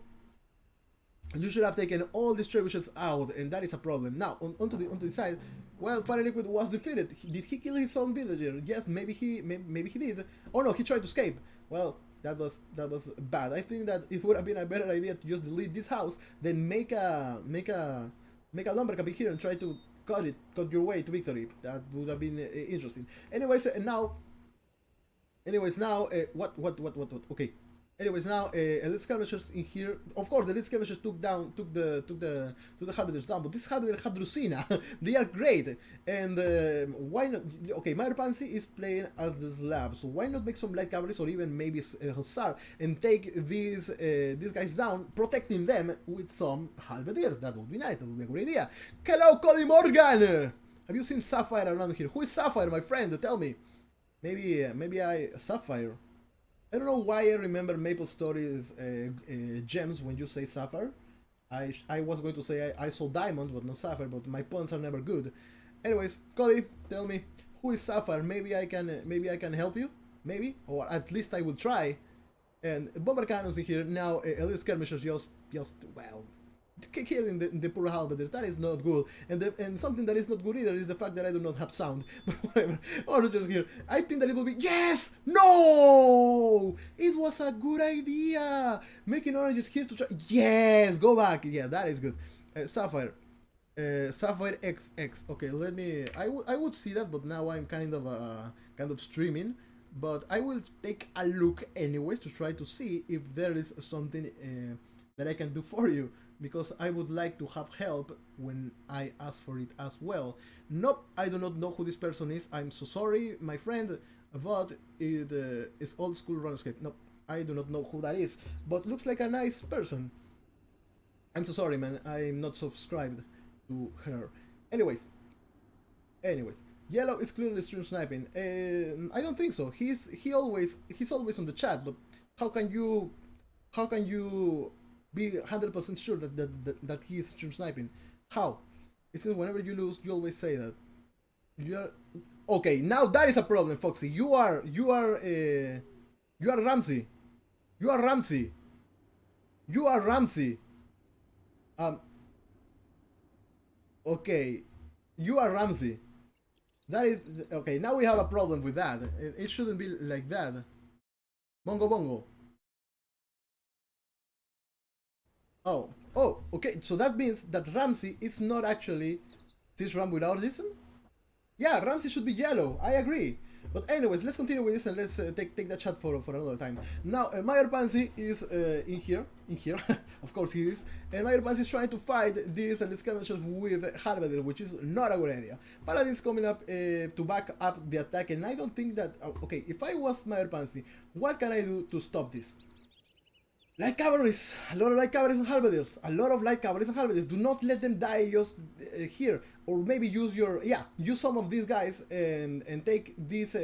S1: you should have taken all these trebuchets out, and that is a problem. Now onto the side. Well, Fire Liquid was defeated. Did he kill his own villager? Yes, maybe he did. Oh no, he tried to escape. Well, that was bad. I think that it would have been a better idea to just delete this house, then make a lumber camp here and try to cut your way to victory. That would have been interesting. Anyways, what? Okay. Anyways, now elite skirmishers in here. Of course, the elite skirmishers took the Halberders down, but this Halberder had Lucina. They are great, and why not? Okay, Mayor Pansy is playing as the Slav, so why not make some light cavalry or even maybe Hussar and take these guys down, protecting them with some Halberders? That would be nice. That would be a good idea. Hello, Cody Morgan. Have you seen Sapphire around here? Who is Sapphire, my friend? Tell me. Maybe Sapphire. I don't know why I remember Maple Stories gems when you say Sapphire. I was going to say I saw Diamond, but not Sapphire, but my puns are never good. Anyways, Cody, tell me, who is Sapphire? Maybe I can help you? Maybe? Or at least I will try. And Bomber Cannons in here, now elite skirmishers well, killing the poor halberders. That is not good, and something that is not good either is the fact that I do not have sound. But whatever. Onagers here. I think that it will be yes. No, it was a good idea. Making Onagers here to try. Yes, go back. Yeah, that is good. Sapphire. Sapphire XX. Okay, let me. I would see that, but now I'm kind of streaming. But I will take a look anyways to try to see if there is something that I can do for you, because I would like to have help when I ask for it as well. Nope, I do not know who this person is. I'm so sorry, my friend, but it is old school RuneScape. Nope, I do not know who that is, but looks like a nice person. I'm so sorry, man. I'm not subscribed to her. Anyways, Yellow is clearly stream sniping. I don't think so. He's always on the chat, but how can you be 100% sure that he is stream sniping? How? It says whenever you lose, you always say that. You are okay. Now that is a problem, Foxy. You are Ramsey. You are Ramsey. You are Ramsey. Okay, you are Ramsey. That is okay. Now we have a problem with that. It shouldn't be like that. Bongo bongo. Oh, okay. So that means that Ramsey is not actually this Ram without listen. Yeah, Ramsey should be yellow. I agree. But anyways, let's continue with this and let's take that chat for another time. Now, Mayor Pansy is in here. Of course he is. And Mayor Pansy is trying to fight this and skirmishers with Halberd, which is not a good idea. Paladin's coming up to back up the attack, and I don't think that... okay, if I was Mayor Pansy, what can I do to stop this? Light cavalries, a lot of light cavalries and halberders, Do not let them die just here, or maybe use some of these guys and take these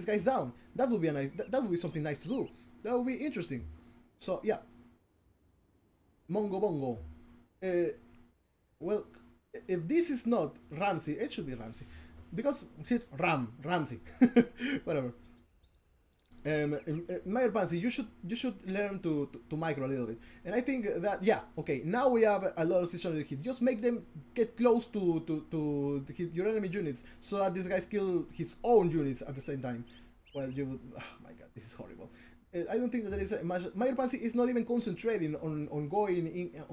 S1: guys down. That would be that would be something nice to do. That would be interesting. So yeah, Mongo Bongo. Well, if this is not Ramsey, it should be Ramsey, because it's Ramsey, whatever. Mayor Pansy, you should learn to micro a little bit, and I think that okay, now we have a lot of situations here. Just make them get close to your enemy units, so that these guys kill his own units at the same time. Well, oh my god, this is horrible. I don't think that there is much. Mayor Pansy is not even concentrating on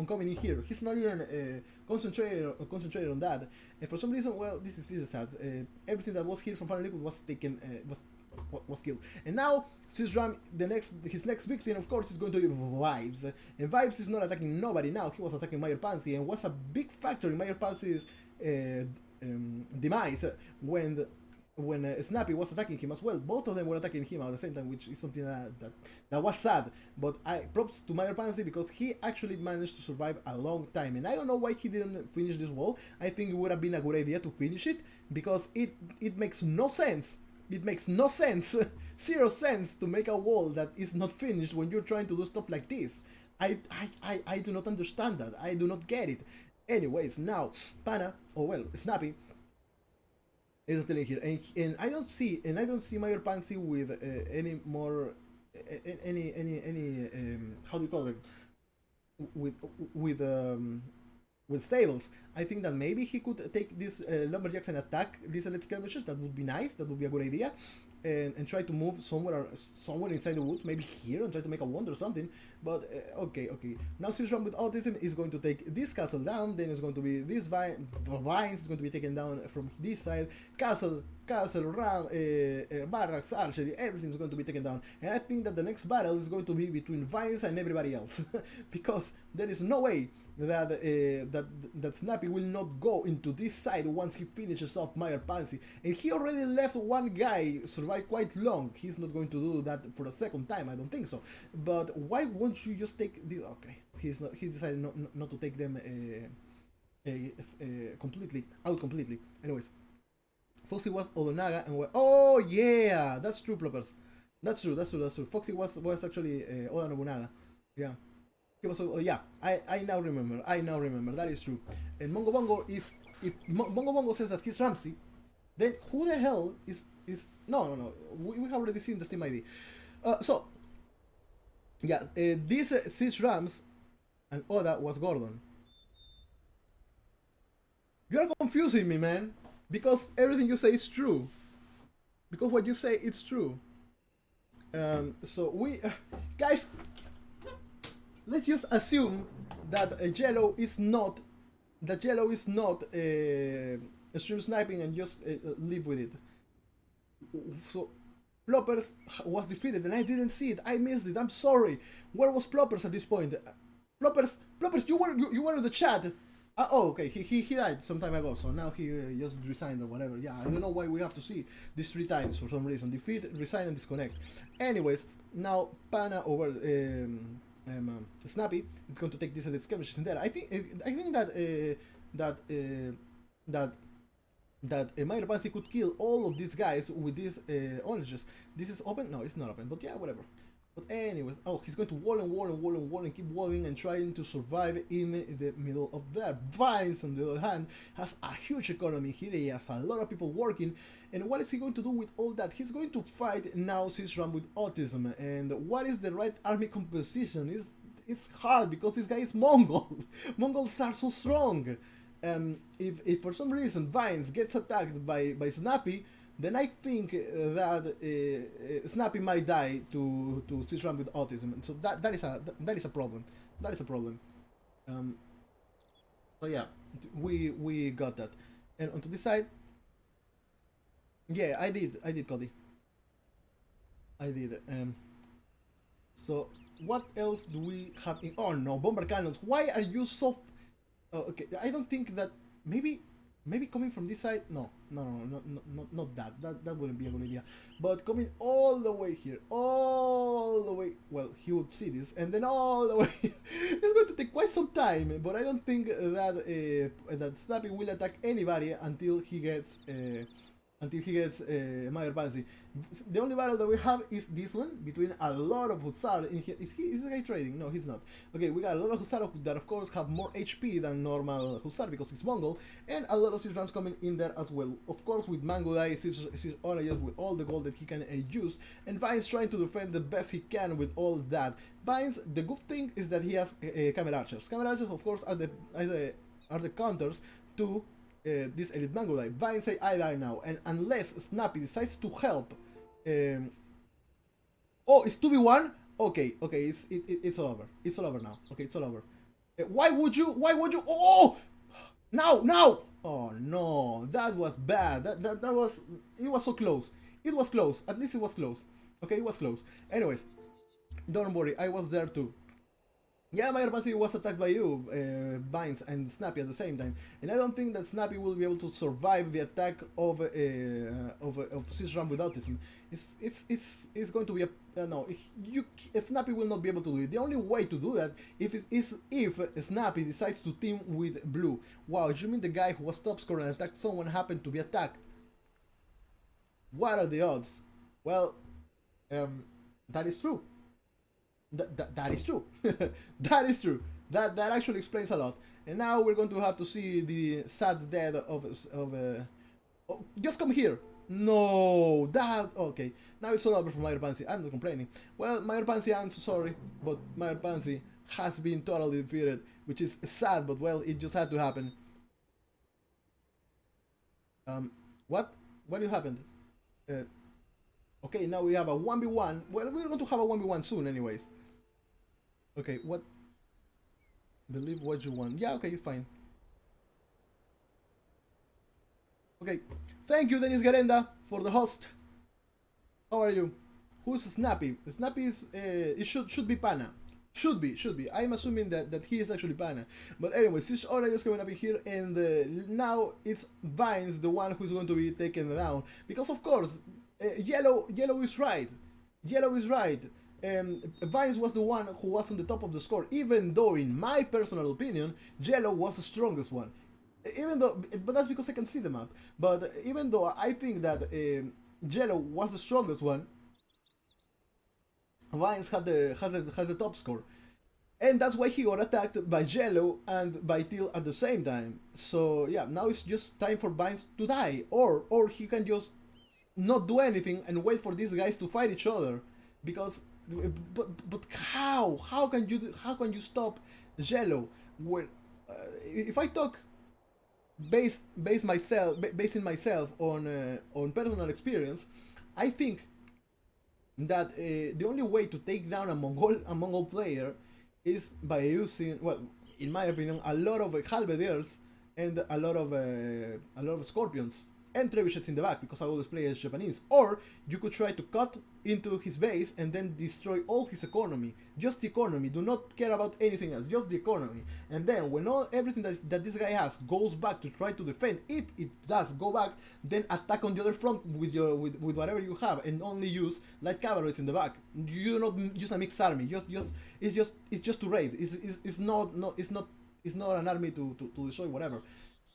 S1: coming in here. He's not even concentrating on that. And for some reason, well, this is sad. Everything that was here from Fire Liquid was taken was killed. And now Sisram, his next big thing, of course, is going to be Vibes. And Vibes is not attacking nobody now. He was attacking Mayor Pansy, and was a big factor in Mayor Pansy's demise when Snappy was attacking him as well. Both of them were attacking him at the same time, which is something that was sad. But props to Mayor Pansy, because he actually managed to survive a long time. And I don't know why he didn't finish this wall. I think it would have been a good idea to finish it, because it makes no sense. It makes no sense, zero sense, to make a wall that is not finished when you're trying to do stuff like this. I do not understand that. I do not get it. Anyways, now Snappy is still in here, and I don't see Mayor Pansy with any more how do you call it, with stables. I think that maybe he could take these lumberjacks and attack these elite skirmishers. That would be nice. That would be a good idea. and try to move somewhere inside the woods, maybe here, and try to make a wand or something. But okay. Now Sisram with autism is going to take this castle down. Then it's going to be this vines is going to be taken down from this side. Castle, round, barracks, archery, everything is going to be taken down. And I think that the next battle is going to be between Vines and everybody else, because there is no way that that Snappy will not go into this side once he finishes off Meyer Pansy. And he already left one guy survive quite long. He's not going to do that for a second time, I don't think so. But why won't you just take this? Okay, he decided not to take them completely. Anyways, Foxy was Odonaga and oh yeah, that's true, Ploppers. That's true. Foxy was actually Oda Nobunaga. Yeah. He was, yeah, I now remember. That is true. And Mongo Bongo is, if Mongo Bongo says that he's Ramsey, then who the hell is no. We have already seen the Steam ID. So yeah, this Sis Rams and Oda was Gordon. You are confusing me, man, because everything you say is true. Because what you say, it's true. So we, guys, let's just assume that Jello is not stream sniping and just live with it. So Ploppers was defeated and I didn't see it. I missed it. I'm sorry. Where was Ploppers at this point? Ploppers, you were in the chat. Oh, okay. He died some time ago, so now he just resigned or whatever. Yeah, I don't know why we have to see this 3 times for some reason. Defeat, resign, and disconnect. Anyways, now Pana over Snappy is going to take this elite skirmishes in there. I think that Minor Pansy could kill all of these guys with these oranges. This is open? No, it's not open, but yeah, whatever. But anyways, oh, he's going to wall and keep walling and trying to survive in the middle of that. Vines, on the other hand, has a huge economy here. He has a lot of people working. And what is he going to do with all that? He's going to fight now Sisram with autism. And what is the right army composition? It's hard because this guy is Mongol. Mongols are so strong. If for some reason Vines gets attacked by Snappy, then I think that Snappy might die to Sisram with autism. And so that is a problem. So yeah, we got that. And onto this side, yeah, I did, Cody. I did. So what else do we have in? Oh no, bomber cannons. Why are you so? Okay, I don't think that maybe coming from this side. No, not that. That wouldn't be a good idea. But coming all the way here, all the way. Well, he would see this, and then all the way. It's going to take quite some time. But I don't think that that Snappy will attack anybody until he gets. Meyer Pansy. The only battle that we have is this one between a lot of Hussar in here. Is the guy trading? No, he's not. Okay, we got a lot of Hussar that of course have more HP than normal Hussar because he's Mongol, and a lot of Sisrams coming in there as well. Of course, with Mangudai, Sis with all the gold that he can use, and Vines trying to defend the best he can with all that. Vines, the good thing is that he has camera archers. Camera archers, of course, are the counters to this elite Mangudai. Vines say I die now, and unless Snappy decides to help, oh, it's 2v1. Okay, it's all over. It's all over now. Okay, it's all over. Why would you? Oh, now! Oh no, that was bad. That was. It was so close. It was close. At least it was close. Okay, it was close. Anyways, don't worry. I was there too. Yeah, Meyer Pansy was attacked by you, Vines and Snappy at the same time, and I don't think that Snappy will be able to survive the attack of Sisram with autism. It's going to be a no. Snappy will not be able to do it. The only way to do that is if Snappy decides to team with Blue. Wow, you mean the guy who was top scorer and attacked someone happened to be attacked? What are the odds? Well, that is true. That is true. That is true. That actually explains a lot. And now we're going to have to see the sad death of oh, just come here. No, that okay. Now it's all over for Meyer Pansy. I'm not complaining. Well, Meyer Pansy, I'm so sorry, but Meyer Pansy has been totally defeated, which is sad, but well, it just had to happen. What happened? Okay, now we have a 1v1. Well, we're going to have a 1v1 soon anyways. Okay, what? Believe what you want. Yeah, okay, fine. Okay, thank you, Dennis Garenda, for the host. How are you? Who's Snappy? Snappy is it should be Pana. Should be. I'm assuming that he is actually Pana. But anyway, this Ora is coming up in here, and now it's Vines the one who's going to be taken down because of course, yellow is right. Yellow is right. Vines was the one who was on the top of the score, even though in my personal opinion, Yellow was the strongest one. Even though, but that's because I can see the map. But even though I think that Yellow was the strongest one, Vines has the top score, and that's why he got attacked by Yellow and by Teal at the same time. So yeah, now it's just time for Vines to die, or he can just not do anything and wait for these guys to fight each other, because but how can you stop Yellow when if I talk basing myself on personal experience, I think that the only way to take down a Mongol player is by using, well, in my opinion, a lot of halberdiers and a lot of scorpions and trebuchets in the back, because I always play as Japanese. Or you could try to cut into his base and then destroy all his economy, just the economy. Do not care about anything else, just the economy. And then when everything that this guy has goes back to try to defend, if it does go back, then attack on the other front with with whatever you have, and only use light cavalry in the back. You do not use a mixed army. It's just to raid. It's not an army to destroy whatever.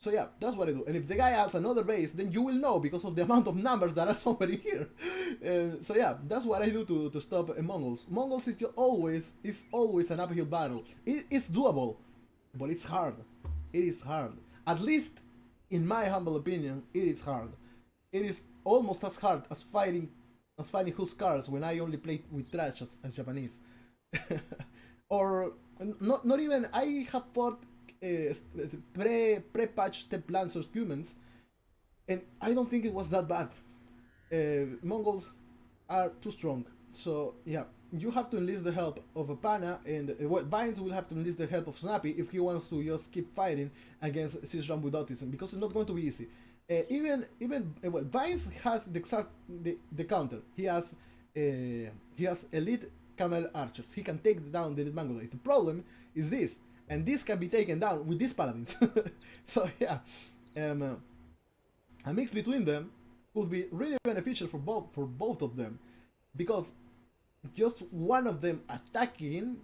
S1: So yeah, that's what I do. And if the guy has another base, then you will know because of the amount of numbers that are somewhere here. So yeah, that's what I do to stop Mongols. Mongols is always an uphill battle. It's doable, but it's hard. It is hard. At least, in my humble opinion, it is hard. It is almost as hard as fighting Huskarls when I only played with trash as Japanese. Or not even. I have fought pre-patch step lancers humans, and I don't think it was that bad. Mongols are too strong, so yeah, you have to enlist the help of a Pana, and Vines will have to enlist the help of Snappy if he wants to just keep fighting against Sisram with autism, because it's not going to be easy. Even Vines has the counter. He has elite camel archers. He can take down the elite Mangudai. The problem is this. And this can be taken down with these paladins. So yeah, a mix between them would be really beneficial for both of them, because just one of them attacking,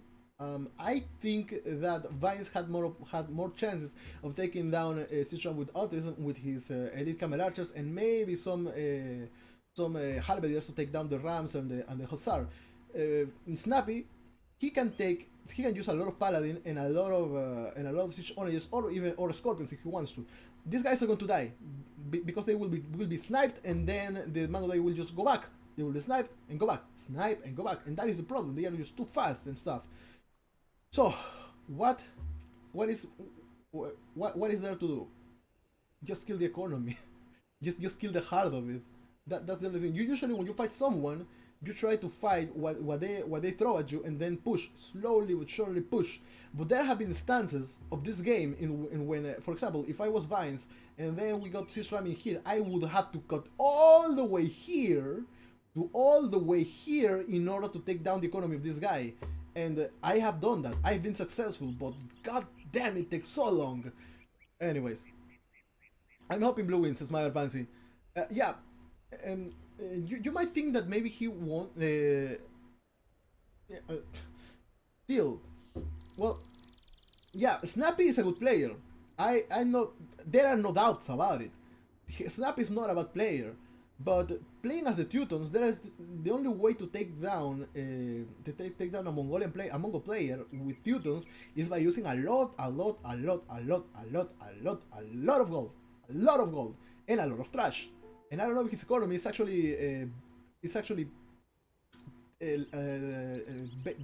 S1: I think that Vines had more chances of taking down Citron with autism with his elite camel archers, and maybe some halberdiers to take down the rams and the hussar. Snappy, he can use a lot of paladin and a lot of siege onagers, or scorpions if he wants to. These guys are going to die because they will be sniped, and then the Mangudai will just go back. They will be sniped and go back, snipe and go back, and that is the problem. They are just too fast and stuff. So what is there to do? Just kill the economy. just kill the heart of it. That's the only thing. You usually, when you fight someone, you try to fight what they throw at you, and then push slowly but surely push. But there have been instances of this game in when, for example, if I was Vines and then we got Sisram in here, I would have to cut all the way here in order to take down the economy of this guy. And I have done that. I've been successful, but god damn, it takes so long. Anyways, I'm hoping Blue wins, Smile Pansy. Yeah. You might think that maybe he won't. Still, well, yeah, Snappy is a good player. I'm not. There are no doubts about it. Snappy is not a bad player, but playing as the Teutons, there is the only way to take down a Mongol player with Teutons is by using a lot of gold, and a lot of trash. And I don't know if his economy is actually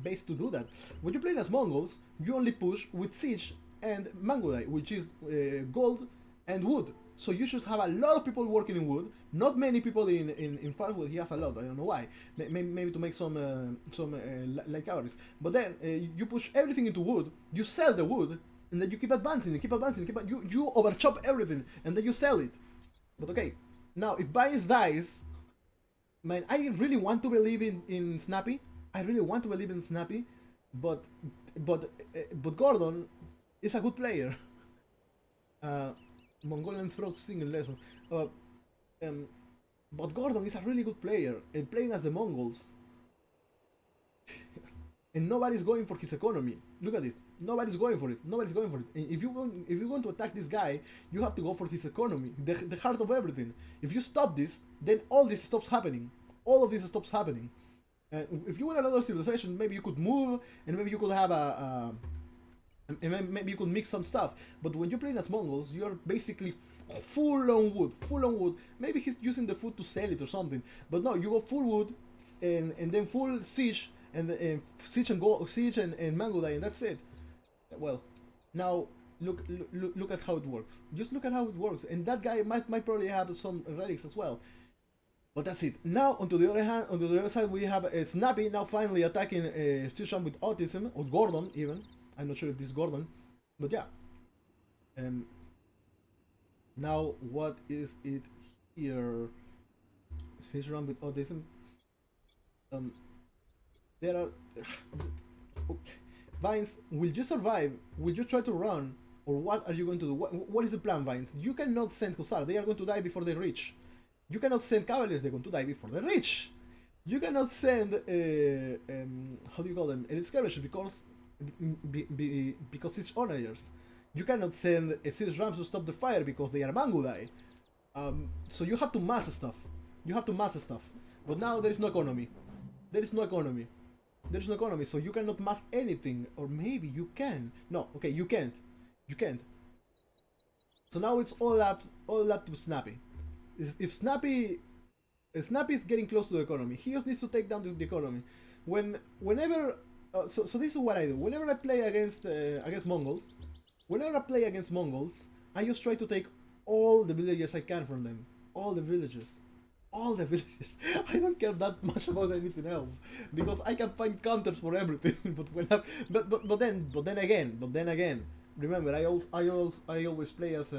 S1: based to do that. When you're playing as Mongols, you only push with siege and Mangudai, which is gold and wood. so you should have a lot of people working in wood. Not many people in Farmwood. He has a lot. I don't know why. Maybe to make some light cavalries. But then you push everything into wood. You sell the wood, and then you keep advancing and keep advancing. You overchop everything, and then you sell it. But okay, now if Bias dies, man, I really want to believe in Snappy. I really want to believe in Snappy, but Gordon is a good player. Mongolian throat singing lesson. But Gordon is a really good player and playing as the Mongols. And nobody's going for his economy. Look at it. Nobody's going for it. Nobody's going for it. And if you're going to attack this guy, you have to go for his economy, the heart of everything. If you stop this, then all this stops happening. All of this stops happening. If you want another civilization, maybe you could move, and maybe you could have and maybe you could mix some stuff. But when you're playing as Mongols, you're basically full on wood, full on wood. Maybe he's using the food to sell it or something. But no, you go full wood, and then full siege, and siege and Mangudai, and that's it. Well, now look at how it works. Just look at how it works. And that guy might probably have some relics as well. But that's it. Now, on the other side, we have Snappy now finally attacking Stishan with autism, or Gordon even. I'm not sure if this is Gordon, but yeah. Now, what is it here? Stishan with autism. There are. Okay. Vines, will you survive? Will you try to run? Or what are you going to do? What is the plan, Vines? You cannot send Hussar. They are going to die before they reach. You cannot send Cavaliers. They're going to die before they reach. You cannot send, how do you call them? Elite Skirmishers because it's Onagers. You cannot send Siege Rams to stop the fire because they are Mangudai. So you have to mass stuff. You have to mass stuff. But now there is no economy. There is no economy. There's no economy, so you cannot mass anything. Or maybe you can. No, okay, you can't. You can't. So now it's all up to Snappy. If Snappy is getting close to the economy, he just needs to take down the economy. Whenever so this is what I do. Whenever I play against Mongols, I just try to take all the villagers I can from them. All the villagers. I don't care that much about anything else because I can find counters for everything. but then again, remember I always play as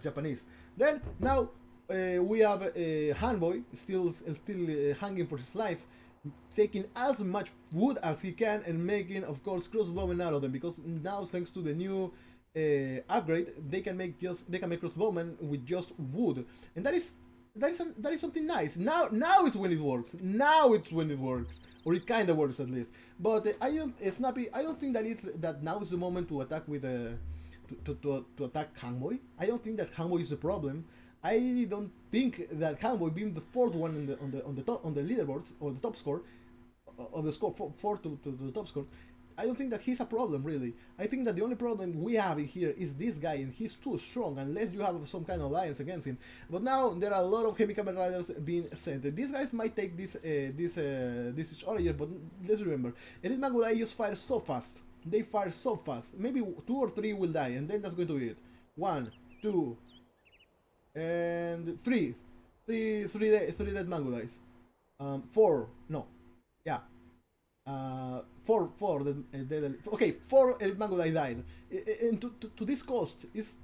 S1: Japanese. Then now we have Hanboy still hanging for his life, taking as much wood as he can and making, of course, crossbowmen out of them because now thanks to the new upgrade they can make crossbowmen with just wood, and that is something nice. Now it's when it works. Or it kind of works at least. But Snappy, I don't think that now is the moment to attack with to attack Hanboy. I don't think that Hanboy is the problem. I don't think that Hanboy being the fourth one on the leaderboards or the top score, on the score four to the top score. I don't think that he's a problem really. I think that the only problem we have in here is this guy, and he's too strong unless you have some kind of alliance against him. But now there are a lot of heavy cavalry riders being sent. These guys might take this Orange, but let's remember, Elite Mangudai just fire so fast. They fire so fast. Maybe 2 or 3 will die, and then that's going to be it. 1, 2, and 3. 3 dead Mangudais. 4. No. Yeah. 4 okay, 4 Elite Mangudai died. And to this cost, it's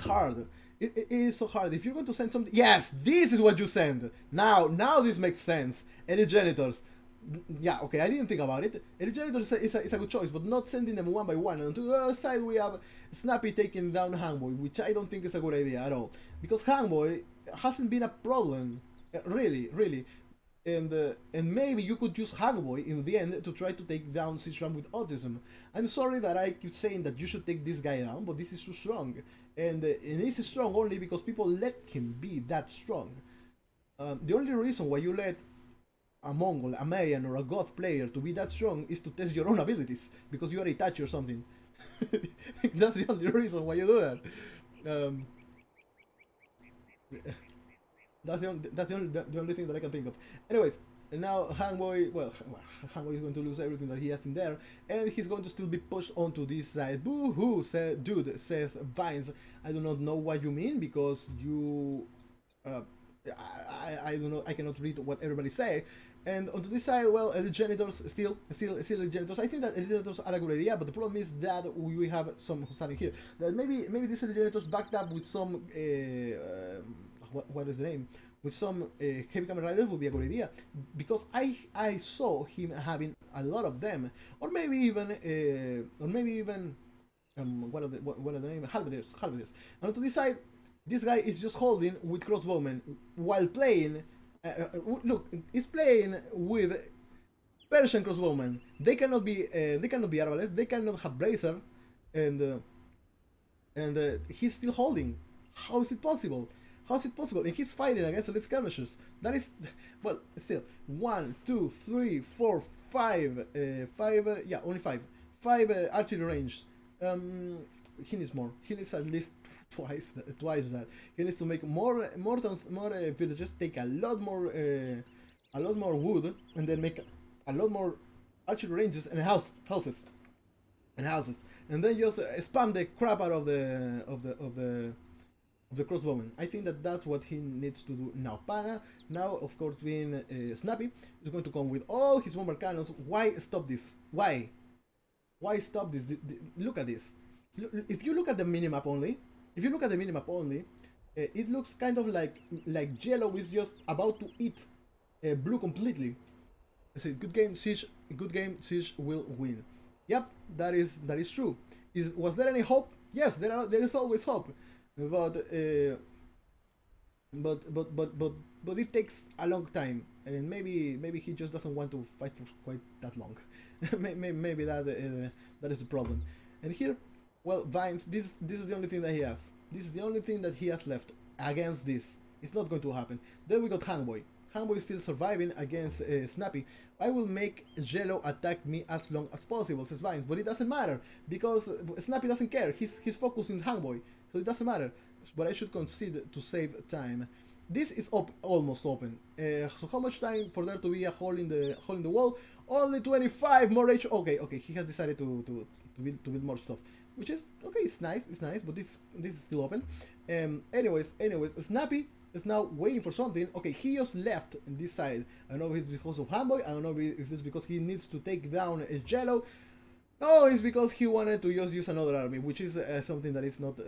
S1: hard. It is so hard. If you're going to send something, yes, this is what you send. Now this makes sense. Elite Janitors. Yeah, okay, I didn't think about it. Elite Janitors is a good choice, but not sending them one by one. And to the other side, we have Snappy taking down Hanboy, which I don't think is a good idea at all, because Hanboy hasn't been a problem, really. And maybe you could use Hanboy in the end to try to take down Sichuan with autism. I'm sorry that I keep saying that you should take this guy down, but this is too strong. And it's strong only because people let him be that strong. The only reason why you let a Mongol, a Mayan, or a Goth player to be that strong is to test your own abilities, because you are Itachi or something. That's the only reason why you do that. That's the only thing that I can think of. Anyways, And now Hangboy, well, Hangboy is going to lose everything that he has in there, and he's going to still be pushed onto this side. Boo-hoo, dude, says Vines. I do not know what you mean, because you, I don't know, I cannot read what everybody say. And onto this side, well, elite generators, still elite generators. I think that elite generators are a good idea, but the problem is that we have some starting here. That maybe these elite generators backed up with some, what is the name? With some heavy camera riders would be a good idea, because I saw him having a lot of them, or maybe even what are the name? Halberdiers. And to this side, this guy is just holding with crossbowmen while playing. Look, he's playing with Persian crossbowmen. They cannot be arbalest. They cannot have bracer, and he's still holding. How is it possible? How is it possible? And he's fighting against elite skirmishers. That is, well, still 1, 2, 3, 4, 5, yeah, only 5 archery range. He needs more. He needs at least twice that. He needs to make more villages, take a lot more wood, and then make a lot more archery ranges and houses, and then just spam the crap out of the crossbowman. I think that that's what he needs to do now. Pana, now of course being snappy, is going to come with all his bomber cannons. Why stop this? Why stop this? Look at this. If you look at the minimap only, it looks kind of like yellow is just about to eat blue completely. It's a good game. Siege will win. Yep, that is true. Was there any hope? Yes, there is always hope. But it takes a long time, and maybe he just doesn't want to fight for quite that long. maybe that is the problem. And here, well, Vines, this is the only thing that he has. This is the only thing that he has left against this. It's not going to happen. Then we got Hangboy. Hangboy is still surviving against Snappy. I will make Jello attack me as long as possible, says Vines, but it doesn't matter, because Snappy doesn't care. He's focusing Hangboy. So it doesn't matter, but I should concede to save time. This is almost open. So how much time for there to be a hole in the wall? Only 25 more H. Okay, he has decided to build more stuff, which is okay. It's nice, but this is still open. Anyways, Snappy is now waiting for something. Okay, he just left this side. I don't know if it's because of Hamboy. I don't know if it's because he needs to take down Jello. No, it's because he wanted to just use another army, which is something that is not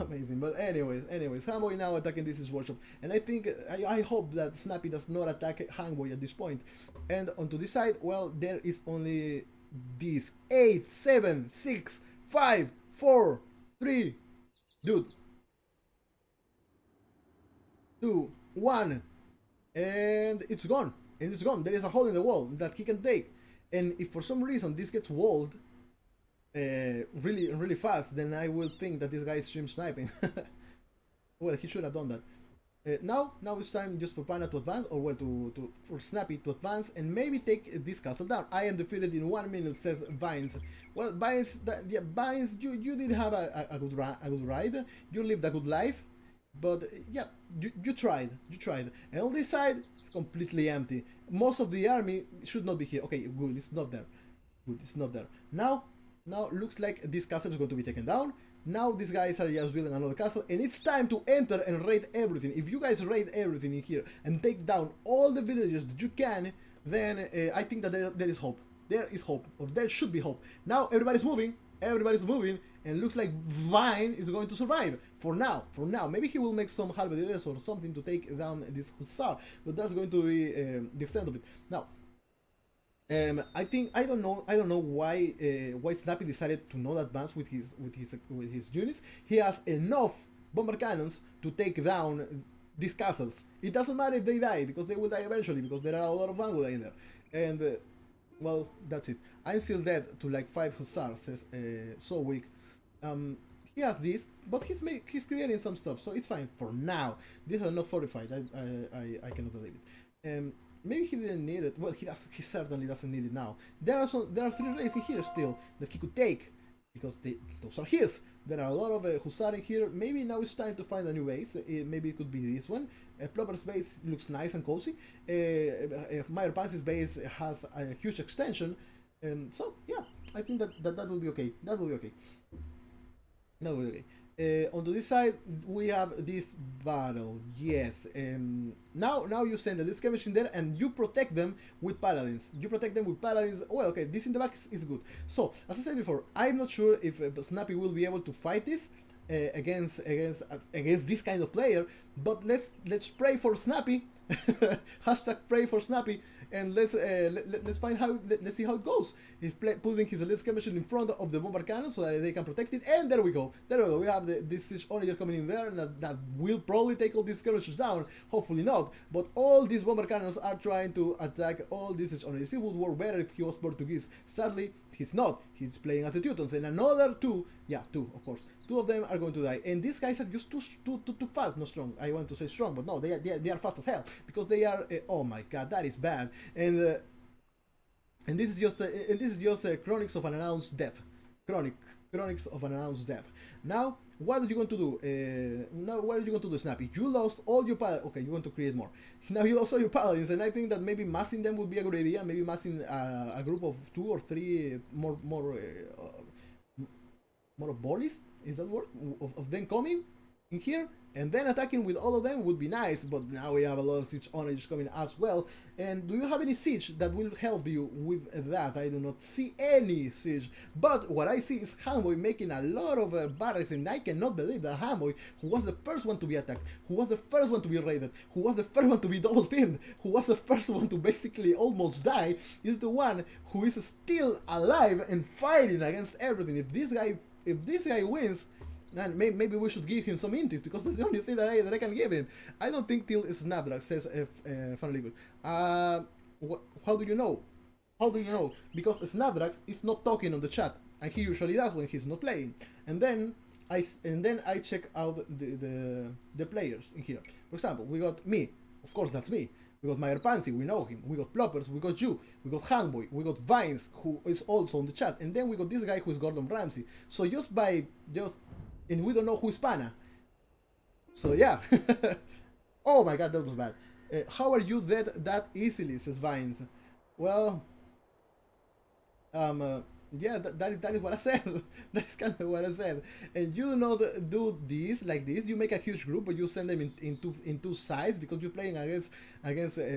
S1: amazing. But anyways, Hangboy now attacking this workshop, and I think I hope that Snappy does not attack Hangboy at this point. And onto this side, well, there is only this 8, 7, 6, 5, 4, 3, dude, 2, 1, and it's gone. There is a hole in the wall that he can take, and if for some reason this gets walled really fast, then I will think that this guy is stream sniping. Well, he should have done that. Now it's time just for Pana to advance, or well, for Snappy to advance and maybe take this castle down. I am defeated in 1 minute, says Vines. Well, Vines, Vines, you did have a good ride. You lived a good life, but yeah, you tried. And on this side, it's completely empty. Most of the army should not be here. Okay, good, it's not there. Now looks like this castle is going to be taken down. Now these guys are just building another castle, and it's time to enter and raid everything. If you guys raid everything in here and take down all the villages that you can, then I think that there is hope. There is hope, or there should be hope. Now everybody's moving, and looks like Vine is going to survive for now. Maybe he will make some halberdiers or something to take down this hussar, but that's going to be the extent of it. Now, I don't know why Snappy decided to not advance with his units. He has enough bomber cannons to take down these castles. It doesn't matter if they die, because they will die eventually, because there are a lot of Vanguard in there. And well, that's it. I'm still dead to like 5 hussars, says so weak. He has this, but he's creating some stuff, so it's fine for now. These are not fortified. I cannot believe it. Maybe he didn't need it. Well, he certainly doesn't need it now. There are 3 raids in here still that he could take, because those are his. There are a lot of Hussar in here. Maybe now it's time to find a new base. Maybe it could be this one. Plopper's base looks nice and cozy. Meyer Pansy's base has a huge extension. So yeah, I think that will be okay. That will be okay. That will be okay. Onto this side, we have this battle. Yes. Now you send the Lich Skirmish in there and you protect them with paladins. You protect them with paladins. Well, okay, this in the back is good. So, as I said before, I'm not sure if Snappy will be able to fight this against this kind of player. But let's pray for Snappy. Hashtag pray for Snappy. And let's find how. Let's see how it goes. He's putting his Lich Skirmish in front of the bomber cannon so that they can protect it. And there we go. There we go. We have this Siege Onager coming in there, and that will probably take all these skirmishes down. Hopefully not. But all these bomber cannons are trying to attack all these Siege Onagers. It would work better if he was Portuguese. Sadly, he's not. He's playing as the Teutons, and another two. Yeah, two of course. Two of them are going to die, and these guys are just too fast. Not strong. I want to say strong, but no, they are fast as hell because they are. Oh my god, that is bad. And this is just Chronics of an Announced Death. Chronics of an Announced Death. Now, what are you going to do? Now, what are you going to do, Snappy? You lost all your paladins. Okay, you want to create more. Now you lost all your paladins, and I think that maybe massing them would be a good idea. Maybe massing a group of 2 or 3 more of bullies. Is that word? Of them coming in here and then attacking with all of them would be nice, but now we have a lot of Siege Onagers coming as well. And do you have any siege that will help you with that? I do not see any siege, but what I see is Hamboy making a lot of barracks, and I cannot believe that Hamboy, who was the first one to be attacked, who was the first one to be raided, who was the first one to be double teamed, who was the first one to basically almost die, is the one who is still alive and fighting against everything. If this guy wins, then maybe we should give him some intis, because that's the only thing that I can give him. I don't think till Snapdragon says Funny Good. How do you know? How do you know? Because Snapdragon is not talking on the chat, and he usually does when he's not playing. And then I check out the players in here. For example, we got me. Of course, that's me. We got Meyer Pansy, we know him. We got Ploppers, we got you. We got Hangboy, we got Vines, who is also on the chat. And then we got this guy who is Gordon Ramsay. So and we don't know who is Pana. So yeah. Oh my god, that was bad. How are you dead that easily, says Vines. Well, yeah, that is what I said. That's kind of what I said. And you do not do this like this. You make a huge group, but you send them in two sides because you're playing against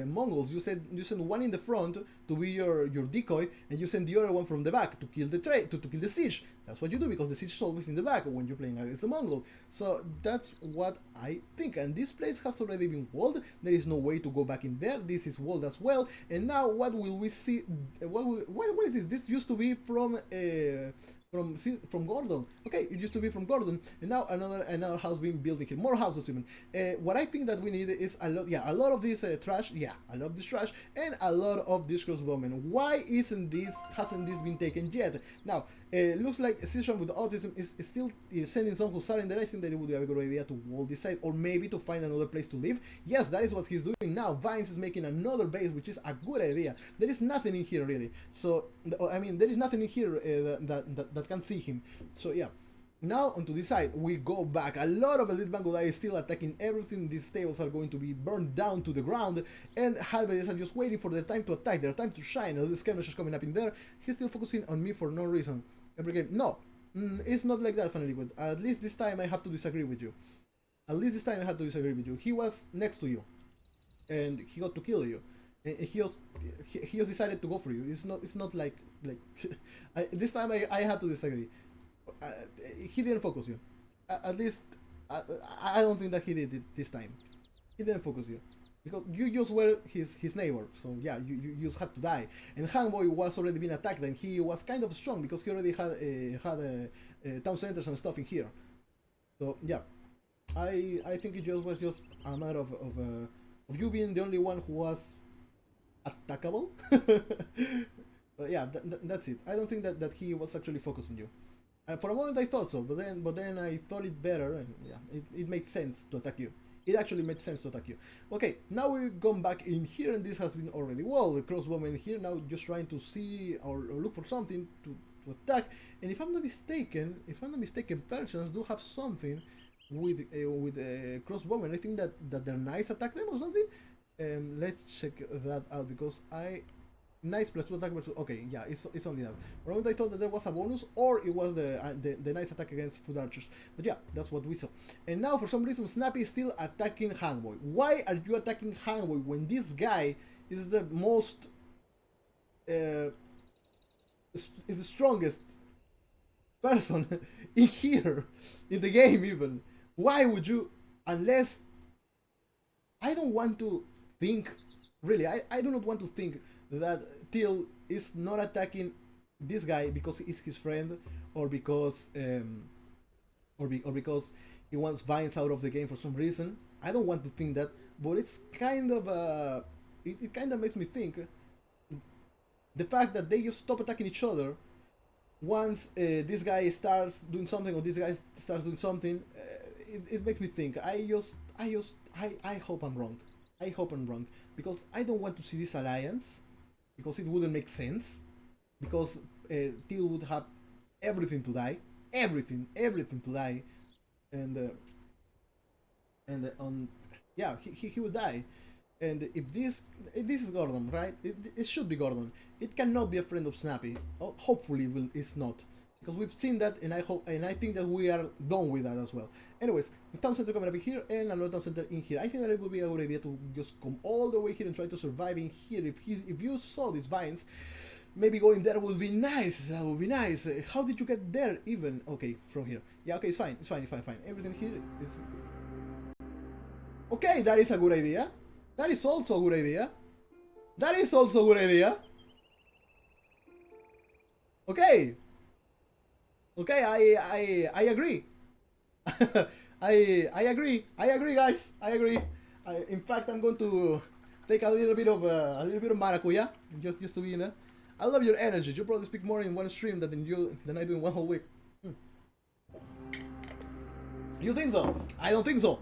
S1: Mongols. You send one in the front to be your decoy, and you send the other one from the back to kill the to kill the siege. That's what you do, because the siege is always in the back when you're playing against a Mongol. So that's what I think. And this place has already been walled. There is no way to go back in there. This is walled as well. And now what will we see? What is this? This used to be from Gordon. Okay, it used to be from Gordon, and now another house being built here. More houses even. What I think that we need is a lot of this trash. Yeah, I love this trash, and a lot of this crossbowmen. Why hasn't this been taken yet? Now, looks like Sishan with autism is still sending some Hussar in there. I think that it would be a good idea to wall this side, or maybe to find another place to live. Yes, that is what he's doing now. Vines is making another base, which is a good idea. There is nothing in here really. So, I mean, there is nothing in here that can see him. So yeah. Now onto this side, we go back. A lot of Elite Bangulai is still attacking everything. These tables are going to be burned down to the ground, and Halberds are just waiting for their time to attack, their time to shine. All this skirmish is coming up in there. He's still focusing on me for no reason. Every game. No, it's not like that, Funny Liquid. At least this time I have to disagree with you. At least this time I have to disagree with you. He was next to you, and he got to kill you. And he just decided to go for you. It's not like this time I have to disagree. He didn't focus you. At least I don't think that he did it this time. He didn't focus you because you just were his neighbor. So yeah, you just had to die. And Hangboy was already being attacked, and he was kind of strong because he already had town centers and stuff in here. So yeah, I think it was just a matter of you being the only one who was attackable. But yeah, that's it. I don't think that he was actually focusing you. For a moment I thought so, but then I thought it better, and yeah, it made sense to attack you. It actually made sense to attack you. Okay, now we've gone back in here, and this has been already walled. The crossbowmen here now just trying to see or look for something to to attack. And if I'm not mistaken, Persians do have something with crossbowmen. I think that their knights attack them or something. Let's check that out because knights plus 2 attack versus. Okay, yeah, it's only that. For a moment I thought that there was a bonus or it was the knights attack against foot archers. But yeah, that's what we saw. And now for some reason Snappy is still attacking Hangboy. Why are you attacking Hangboy when this guy is the most is the strongest person in here in the game even? Why would you? Unless I don't want to think, really, I do not want to think that Till is not attacking this guy because he's his friend or because because he wants Vines out of the game for some reason. I don't want to think that, but it's kind of it kind of makes me think the fact that they just stop attacking each other once this guy starts doing something or this guy starts doing something. It makes me think. I hope I'm wrong. I hope I'm wrong because I don't want to see this alliance because it wouldn't make sense because Till would have everything to die, everything to die, and yeah, he would die. And if this is Gordon, right? It should be Gordon. It cannot be a friend of Snappy. Oh, hopefully it's not. Because we've seen that, and I think that we are done with that as well. Anyways, the town center coming up here, and another town center in here. I think that it would be a good idea to just come all the way here and try to survive in here. If you saw these vines, maybe going there would be nice. That would be nice. How did you get there even? Okay, from here. Yeah, okay, it's fine. Everything here is... Okay, that is a good idea. That is also a good idea. Okay. Okay, I agree. I agree, guys. I agree. In fact, I'm going to take a little bit of maracuya just to be in there. I love your energy. You probably speak more in one stream than I do in one whole week. You think so? I don't think so.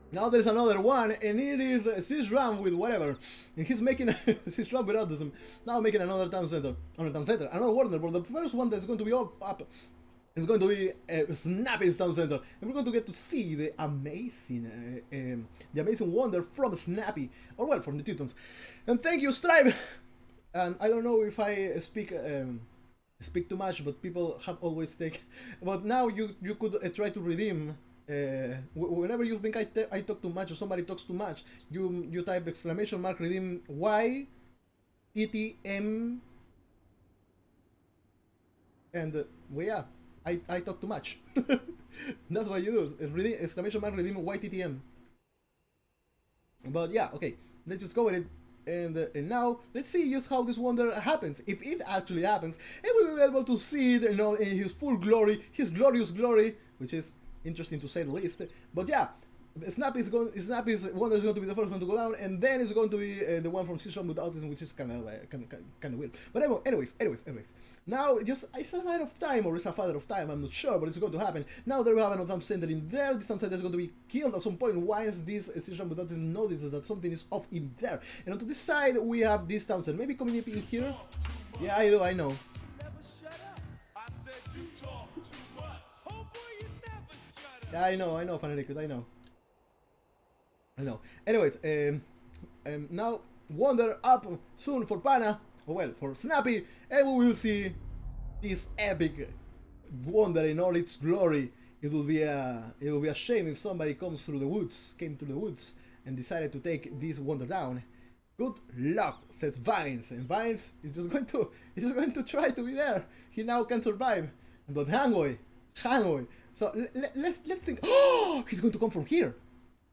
S1: Now there's another one, and it is Sysram with whatever. And he's making Sysram with autism. Now making another town center, another Warner. But the first one that's going to be up is going to be Snappy's town center, and we're going to get to see the amazing wonder from Snappy, or well, from the Teutons. And thank you, Strive. And I don't know if I speak too much, but people have always taken. But now you could try to redeem. Whenever you think I talk too much or somebody talks too much, you type !, redeem YTTM, and well, yeah, I talk too much. That's what you do. Redeem !, redeem YTTM. But yeah, okay, let's just go with it. And now let's see just how this wonder happens, if it actually happens, and we will be able to see it, in his full glory, his glorious glory, which is interesting to say the least. But yeah, Snappy's wonder is going to be the first one to go down, and then it's going to be the one from System with autism, which is kind of weird. But anyways, now it's a matter of time, or it's a matter of time, I'm not sure, but it's going to happen. Now there we have another town center in there. This town center is going to be killed at some point once this System with autism notices that something is off in there. And on to this side we have this town center, maybe coming up in here. Yeah, I know. Yeah, I know, Fanatic, I know. Anyways, now Wonder up soon for Pana, or well, for Snappy, and we will see this epic Wonder in all its glory. It will be a shame if somebody came through the woods, and decided to take this Wonder down. Good luck, says Vines, and Vines is just going to try to be there. He now can survive, but Hangboy. So let's think. Oh, he's going to come from here.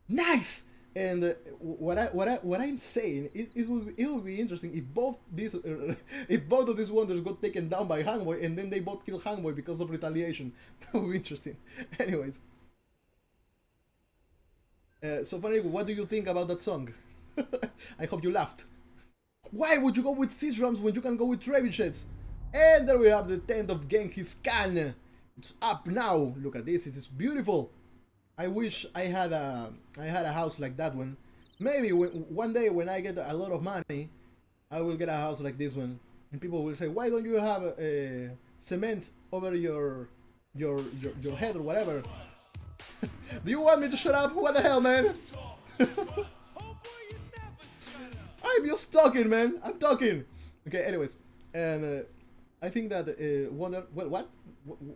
S1: Nice. And what I'm saying is it will be interesting if both of these wonders got taken down by Hangboy and then they both kill Hangboy because of retaliation. That would be interesting. Anyways. So funny, what do you think about that song? I hope you laughed. Why would you go with Sysrams when you can go with trebuchets? And there we have the tent of Genghis Khan. It's up now. Look at this. It is beautiful. I wish I had a house like that one. Maybe one day when I get a lot of money, I will get a house like this one. And people will say, why don't you have cement over your head or whatever. Do you want me to shut up? What the hell, man? I'm just talking, man. I'm talking. Okay, anyways, and I think that Wonder. Well, what?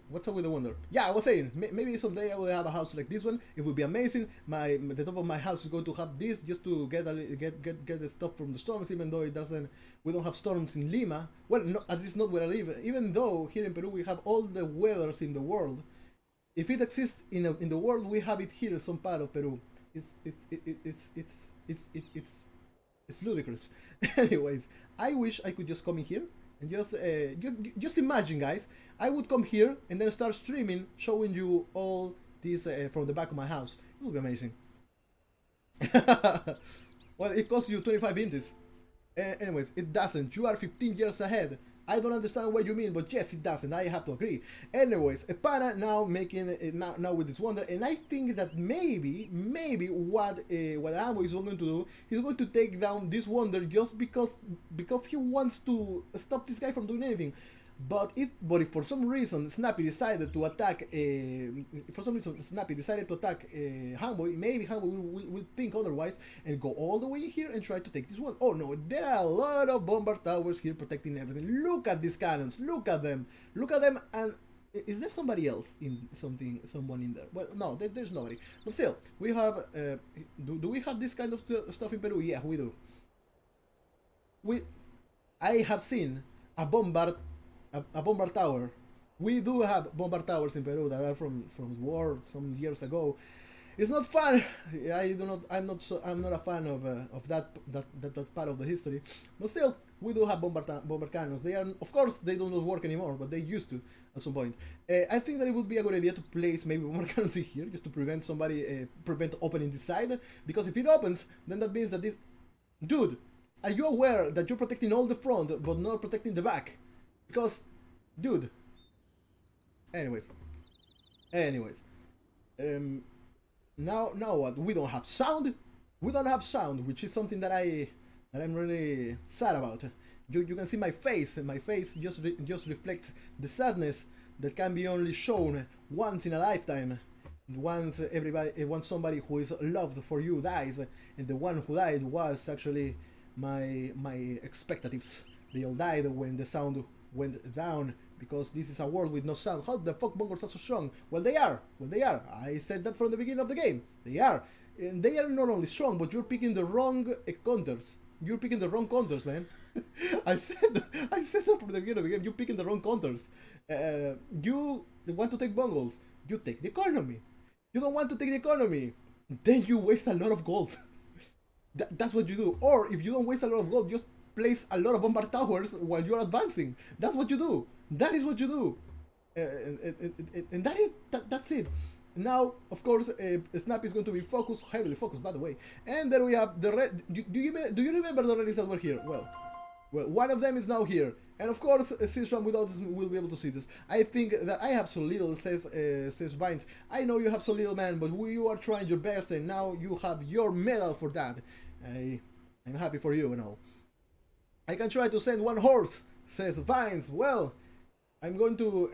S1: What's up with the Wonder? Yeah, I was saying maybe someday I will have a house like this one. It would be amazing. The top of my house is going to have this just to get the stuff from the storms. Even though it doesn't, we don't have storms in Lima. Well, no, at least not where I live. Even though here in Peru we have all the weathers in the world. If it exists in the world, we have it here, some part of Peru. It's ludicrous. Anyways, I wish I could just come in here and just imagine, guys. I would come here and then start streaming, showing you all this from the back of my house. It would be amazing. Well, it costs you 25 inches. Anyways, it doesn't. You are 15 years ahead. I don't understand what you mean, but yes, it doesn't. I have to agree. Anyways, Epana now making now with this Wonder, and I think that maybe what Amo is going to do, he's going to take down this Wonder just because he wants to stop this guy from doing anything. But if for some reason Snappy decided to attack, Hanboy, maybe Hanboy will think otherwise and go all the way here and try to take this one. Oh no, there are a lot of bombard towers here protecting everything. Look at these cannons, look at them, and is there somebody else in someone in there? Well, no, there's nobody. But still, we have, do we have this kind of stuff in Peru? Yeah, we do. I have seen a bombard tower. We do have bombard towers in Peru that are from war some years ago. It's not fun. I'm not a fan of that part of the history. But still, we do have bombard cannons. They are, of course, they do not work anymore, but they used to at some point. I think that it would be a good idea to place maybe bombard cannons in here just to prevent prevent opening this side. Because if it opens, then that means that this dude. Are you aware that you're protecting all the front but not protecting the back? Because, dude. Anyways. Now what? We don't have sound. Which is something that I'm really sad about. You can see my face, and my face just reflects the sadness that can be only shown once in a lifetime. Once somebody who is loved for you dies, and the one who died was actually my expectatives. They all died when the sound went down, because this is a world with no sound. How the fuck bongos are so strong? Well, they are. I said that from the beginning of the game. They are. And they are not only strong, but you're picking the wrong counters. You're picking the wrong counters, man. I said that from the beginning of the game. You're picking the wrong counters. You want to take bongos. You take the economy. You don't want to take the economy. Then you waste a lot of gold. That's what you do. Or if you don't waste a lot of gold, just place a lot of bombard towers while you're advancing. That's what you do. That is what you do. And that's it. Now, of course, Snap is going to be heavily focused, by the way. And then we have the red. Do you remember the rallies that were here? Well, one of them is now here. And of course, Sisram without this will be able to see this. I think that I have so little, says Vines. I know you have so little, man, but you are trying your best, and now you have your medal for that. I'm happy for you and all. I can try to send one horse, says Vines. Well, I'm going to,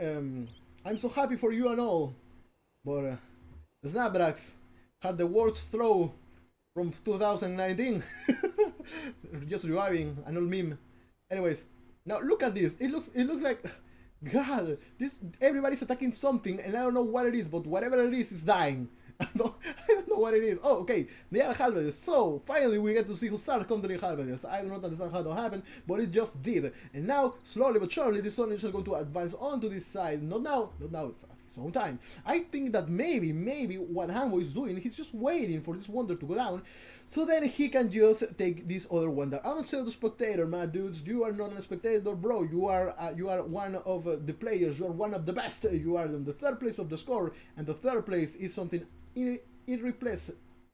S1: I'm so happy for you and all. But Snapdrax had the worst throw from 2019. Just reviving an old meme. Anyways, now look at this. It looks like, God, everybody's attacking something, and I don't know what it is, but whatever it is dying. I don't know what it is. Oh, okay, they are halberdiers. So finally we get to see who starts countering halberdiers. I do not understand how that happened, but it just did. And now, slowly but surely, this one is going to advance onto this side. Not now. It's at his own time. I think that maybe what Hambo is doing, he's just waiting for this Wonder to go down, so then he can just take this other Wonder. I'm a pseudo spectator, my dudes. You are not a spectator, bro. You are one of the players. You are one of the best. You are in the third place of the score, and the third place is something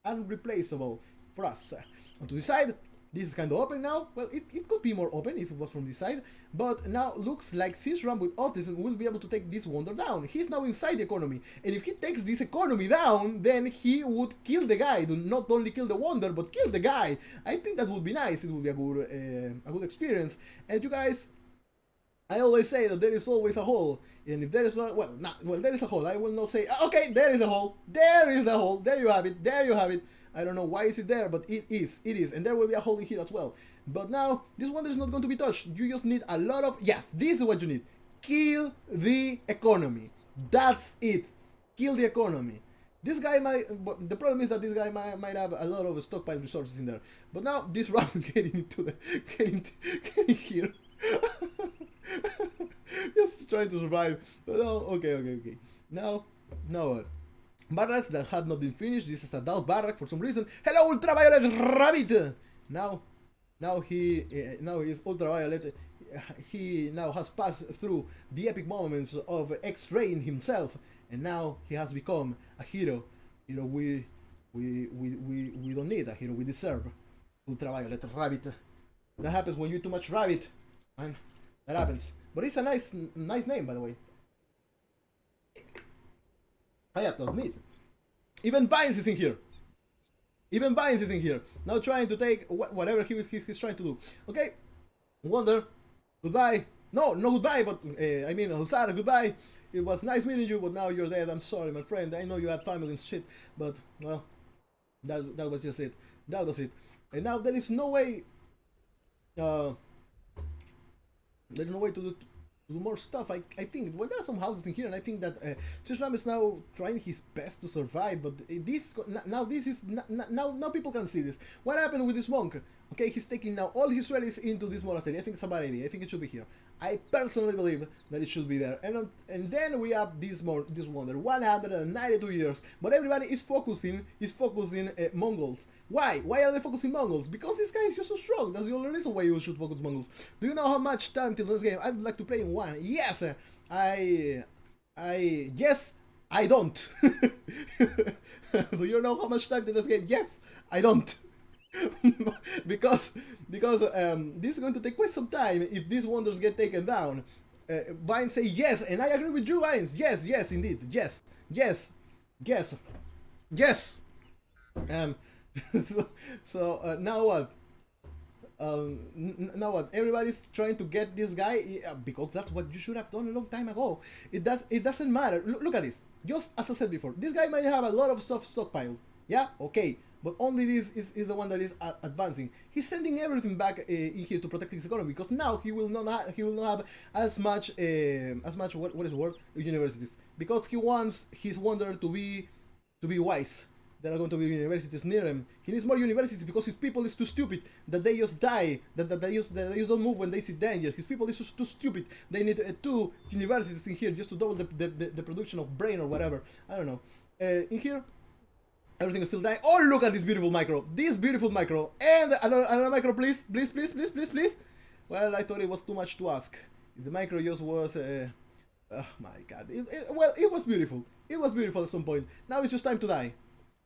S1: unreplaceable for us. On to the side, this is kind of open now. Well, it could be more open if it was from this side, but now looks like Sisram with autism will be able to take this Wonder down. He's now inside the economy, and if he takes this economy down, then he would kill the guy. Not only kill the Wonder, but kill the guy. I think that would be nice. It would be a good experience. And you guys, I always say that there is always a hole, and if there is not, there is a hole. I will not say, okay, there is a hole, there is the hole, there you have it, there you have it. I don't know why is it there, but it is, and there will be a hole in here as well. But now, this wonder is not going to be touched. You just need a lot of, yes, this is what you need. Kill the economy. That's it. Kill the economy. This guy might, but the problem is that this guy might have a lot of stockpile resources in there. But now this round getting into the, getting here. Just trying to survive. But no, okay. Now what? Barracks that had not been finished. This is a doubt barrack for some reason. Hello, ultraviolet rabbit. Now he is ultraviolet. He now has passed through the epic moments of X-raying himself, and now he has become a hero. You know, we don't need a hero. We deserve ultraviolet rabbit. That happens when you eat too much rabbit, man. That happens. But it's a nice name, by the way. I have to admit. Even Vines is in here. Even Vines is in here. Now trying to take whatever he's trying to do. Okay. Wonder. Goodbye. No goodbye, but I mean, Hussar, goodbye. It was nice meeting you, but now you're dead. I'm sorry, my friend. I know you had family and shit, but, well, that was just it. That was it. And now there is no way... there's no way to do more stuff. I think, well, there are some houses in here, and I think that Tishram is now trying his best to survive, but now people can see this. What happened with this monk? Okay, he's taking now all his relics into this monastery. I think it's a bad idea. I think it should be here. I personally believe that it should be there. And then we have this wonder, 192 years. But everybody is focusing Mongols. Why? Why are they focusing Mongols? Because this guy is just so strong. That's the only reason why you should focus Mongols. Do you know how much time till this game? I'd like to play in one. Yes, yes, I don't. Do you know how much time till this game? Yes, I don't. because this is going to take quite some time if these wonders get taken down. Vines say yes, and I agree with you, Vines. Yes, indeed. Yes. Now what? Now what? Everybody's trying to get this guy because that's what you should have done a long time ago. It doesn't matter. Look at this. Just as I said before, this guy might have a lot of stuff stockpiled. Yeah, okay. But only this is the one that is advancing. He's sending everything back in here to protect his economy, because now he will not have as much what is the word, universities, because he wants his wonder to be wise. There are going to be universities near him. He needs more universities because his people is too stupid that they just die, that they just don't move when they see danger. His people is just too stupid. They need 2 universities in here just to double the production of brain or whatever. I don't know. In here, everything is still dying. Oh, look at this beautiful micro. This beautiful micro. And another micro, please. Please. Well, I thought it was too much to ask. If the micro just was... oh my god. It was beautiful. It was beautiful at some point. Now it's just time to die.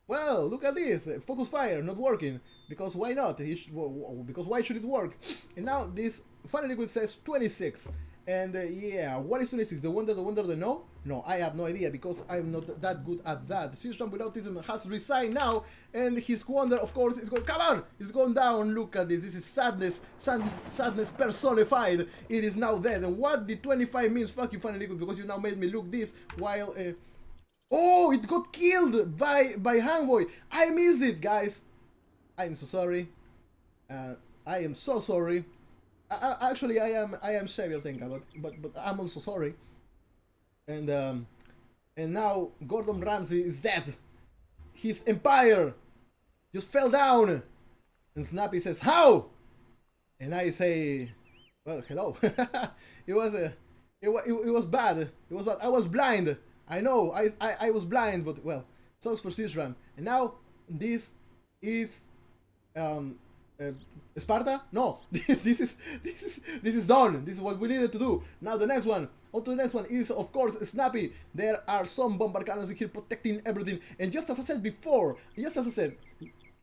S1: Well, look at this. Focus fire, not working. Because why not? Because why should it work? And now this final liquid says 26. And yeah, what is 26? The wonder the no? No, I have no idea because I'm not that good at that. System with autism has resigned now, and his wonder, of course, is going. Come on, it's going down. Look at this. This is sadness, sadness personified. It is now dead. And what the 25 means? Fuck you, finally, because you now made me look this while. Oh, it got killed by Handboy. I missed it, guys. I'm so sorry. I am so sorry. Actually, I am XavierTenka, but I'm also sorry. And now Gordon Ramsay is dead. His empire just fell down. And Snappy says, "How?" And I say, "Well, hello." It was bad. It was bad. I was blind. I know. I was blind, but well, sucks for Sisram. And now this is Sparta? No, this is done. This is what we needed to do. Now the next one. On to the next one is, of course, Snappy. There are some bomber cannons in here protecting everything. And just as I said before,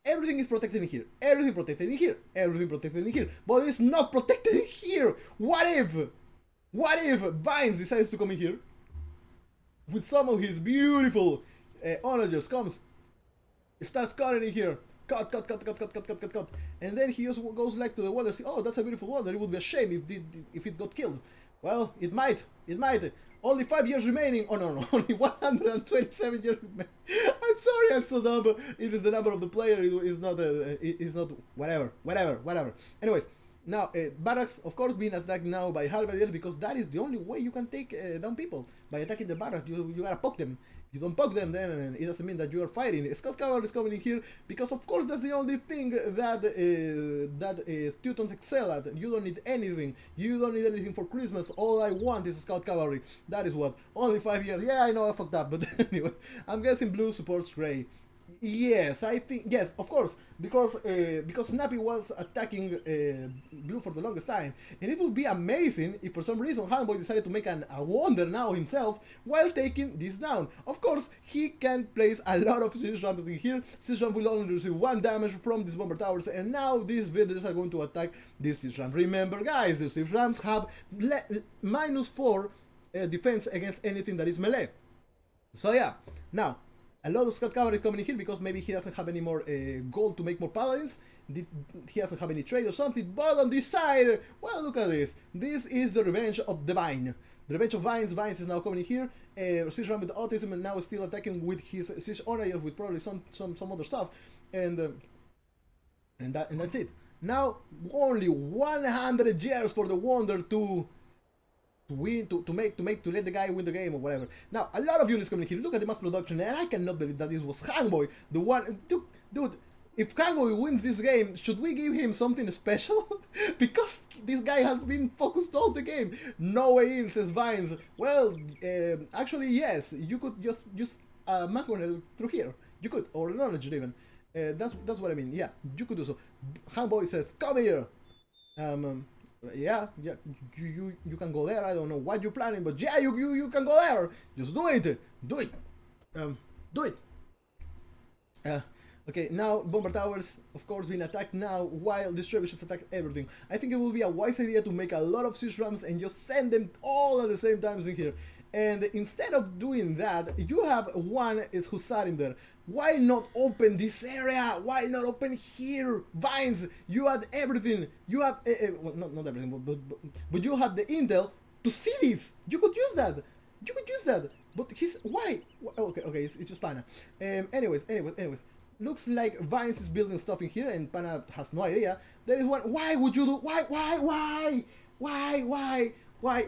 S1: everything is protected in here. Everything protected in here. Everything protected in here. But it's not protected in here. What if Vines decides to come in here with some of his beautiful onagers, comes, starts cutting in here. Cut. And then he just goes like to the wall and says, "Oh, that's a beautiful wonder. It would be a shame if it got killed." Well, it might. It might. Only 5 years remaining. Oh no, no, only 127 years remaining. I'm sorry, I'm so dumb. It is the number of the player. It is not. It is not. Whatever. Anyways, now barracks, of course, being attacked now by halberdiers because that is the only way you can take down people by attacking the barracks. You gotta poke them. You don't poke them, then it doesn't mean that you are fighting. Scout cavalry is coming in here because, of course, that's the only thing that Teutons excel at. You don't need anything. You don't need anything for Christmas. All I want is Scout cavalry. That is what. Only 5 years. Yeah, I know I fucked up, but anyway, I'm guessing blue supports gray. Yes, I think yes, of course, because Snappy was attacking blue for the longest time, and it would be amazing if for some reason Handboy decided to make a wonder now himself while taking this down. Of course, he can place a lot of siege rams in here. Siege ram will only receive 1 damage from these bomber towers, and now these villagers are going to attack these siege rams. Remember, guys, the siege rams have -4 defense against anything that is melee. So yeah, now. A lot of Scout Cavalry is coming in here because maybe he doesn't have any more gold to make more paladins. He doesn't have any trade or something. But on this side, well, look at this. This is the revenge of the Vine. The revenge of Vines. Vines is now coming in here. Siege Ram with autism and now still attacking with his Siege Onager with probably some other stuff. And that's it. Now only 100 years for the Wonder to win, to let the guy win the game or whatever. Now a lot of units coming here. Look at the mass production, and I cannot believe that this was Handboy, the one. Dude, if Handboy wins this game, should we give him something special? Because this guy has been focused all the game. No way in, says Vines. Well, actually yes, you could just use a Macronel through here. You could, or knowledge even. That's what I mean. Yeah, you could do so. Handboy says, come here. Yeah, you can go there. I don't know what you're planning, but yeah, you can go there. Just do it. Do it. Okay, now bomber towers, of course, being attacked now while distributions attack everything. I think it will be a wise idea to make a lot of siege rams and just send them all at the same time in here. And instead of doing that, you have one is Hussar in there. Why not open this area? Why not open here? Vines, you had everything. You have, well, not everything, but you have the intel to see this. You could use that. But why? Okay, it's just Pana. Anyways. Looks like Vines is building stuff in here and Pana has no idea. There is one. Why would you do? Why?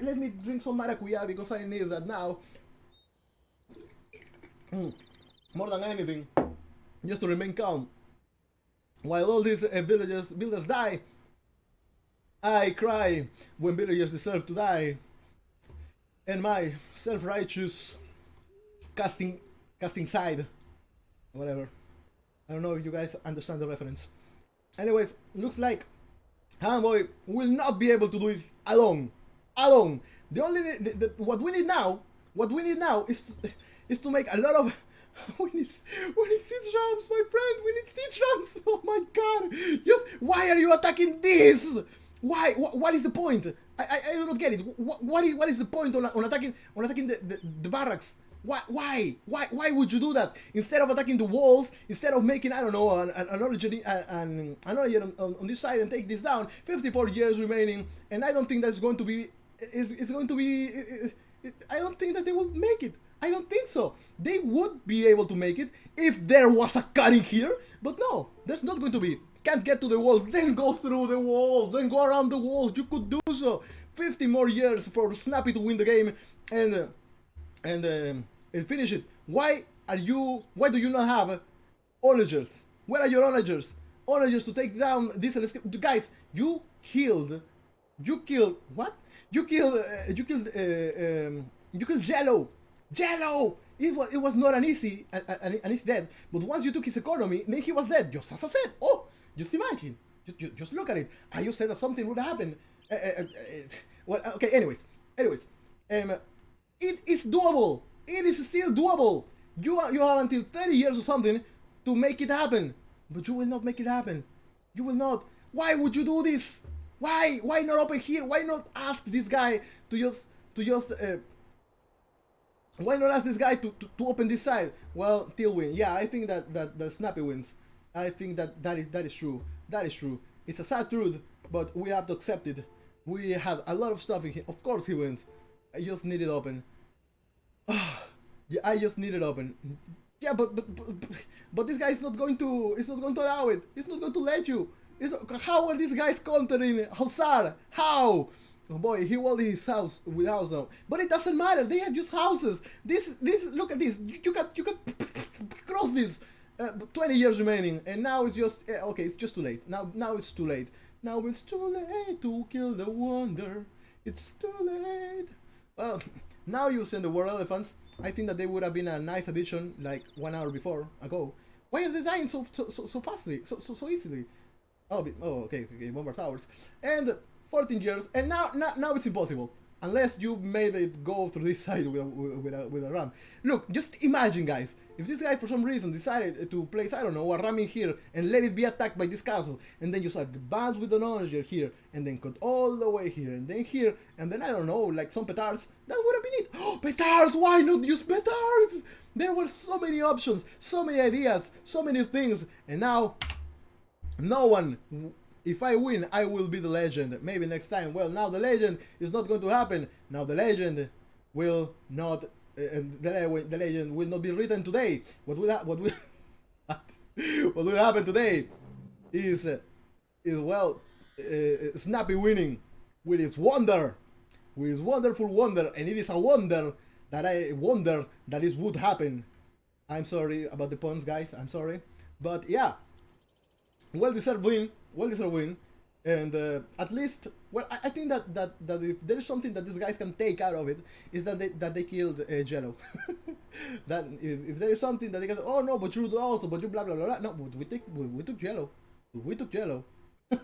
S1: Let me drink some maracuya because I need that now. More than anything, just to remain calm. While all these builders die, I cry when villagers deserve to die. And my self-righteous casting side, whatever. I don't know if you guys understand the reference. Anyways, looks like Handboy will not be able to do it alone. The only what we need now is to make a lot of we need siege rams, my friend. We need siege rams. Oh my god! Just why are you attacking this? Why? What is the point? I do not get it. What is the point on attacking the barracks? Why would you do that instead of attacking the walls? Instead of making, I don't know, an origin on this side and take this down. 54 years remaining, and I don't think that's going to be. I don't think that they will make it. I don't think so. They would be able to make it if there was a cut in here, but no, there's not going to be. Can't get to the walls, then go through the walls, then go around the walls. You could do so. 50 more years for Snappy to win the game and finish it. Why do you not have onagers? Where are your onagers? Onagers to take down this guys. You killed what? You killed Jello. It was not an easy death, but once you took his economy, then he was dead. Just as I said. Oh, just imagine. Just look at it. I just said that something would happen. Well, okay. Anyways, it is doable. It is still doable. You have until 30 years or something to make it happen, but you will not make it happen. You will not. Why would you do this? Why not open here? Why not ask this guy to just why not ask this guy to open this side? Well, Till win. Yeah, I think that Snappy wins. I think that is true. That is true. It's a sad truth, but we have to accept it. We had a lot of stuff in here. Of course he wins. I just need it open. Yeah, I just need it open. Yeah, but this guy is not going to. It's not going to allow it. It's not going to let you. How are these guys countering Hazard? How? Oh boy, he won his house with house now. But it doesn't matter. They have just houses. This. Look at this. You got cross this. 20 years remaining, and now it's just okay. It's just too late. Now it's too late. Now it's too late to kill the wonder. It's too late. Well, now you send the war elephants. I think that they would have been a nice addition like 1 hour ago. Why are they dying so fastly, so easily? Oh, okay, Bomber Towers, and 14 years, and now it's impossible unless you made it go through this side with a ram. Look, just imagine, guys, if this guy for some reason decided to place, I don't know, a ram in here and let it be attacked by this castle, and then just advance with an onager here, and then cut all the way here, and then I don't know, like some petards, that would have been it. Oh, petards! Why not use petards? There were so many options, so many ideas, so many things, and now no one. If I win, I will be the legend. Maybe next time. Well, now the legend is not going to happen. Now the legend will not. The legend will not be written today. What will happen today is well, Snappy winning with his wonder, with his wonderful wonder, and it is a wonder that this would happen. I'm sorry about the puns, guys. I'm sorry, but yeah, well deserved win. And at least, well, I think that if there is something that these guys can take out of it, is that they killed Jello. That if there is something that they can, oh no, but you also, but you blah blah blah. No, we took Jello. It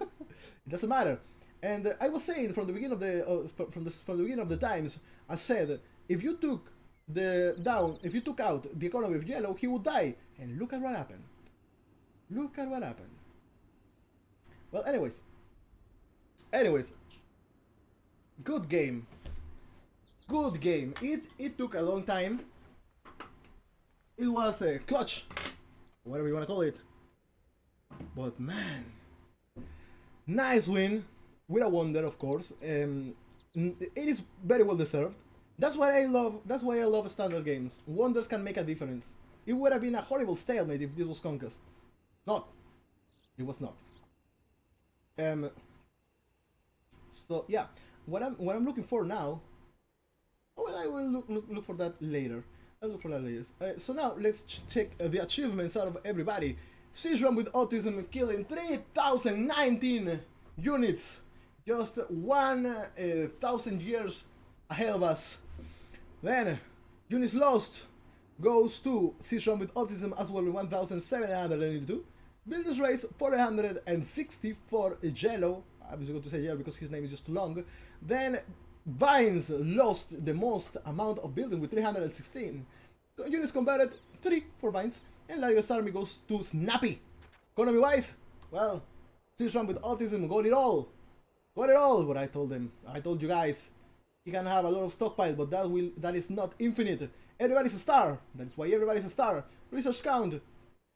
S1: doesn't matter. And I was saying from the beginning of the beginning of the times, I said if you took out the economy of Jello, he would die. And look at what happened. Well, anyways, good game. It took a long time. It was a clutch, whatever you want to call it. But man, nice win with a wonder, of course. It is very well deserved. That's why I love standard games. Wonders can make a difference. It would have been a horrible stalemate if this was Conquest. It was not. So yeah, what I'm looking for now. Oh, well, I will look for that later. I'll look for that later. So now let's check the achievements out of everybody. Seashram with autism killing 3,019 units, just 1,000 years ahead of us. Then units lost goes to Seashram with autism as well with 1,782. Builders race 464 Jello. I was going to say Jello because his name is just too long. Then Vines lost the most amount of building with 316. Units converted 3 for Vines. And Larry's army goes to Snappy. Economy wise, well, Seashram with autism got it all. But I told you guys, he can have a lot of stockpile, but that is not infinite. Everybody's a star. That is why everybody's a star. Research count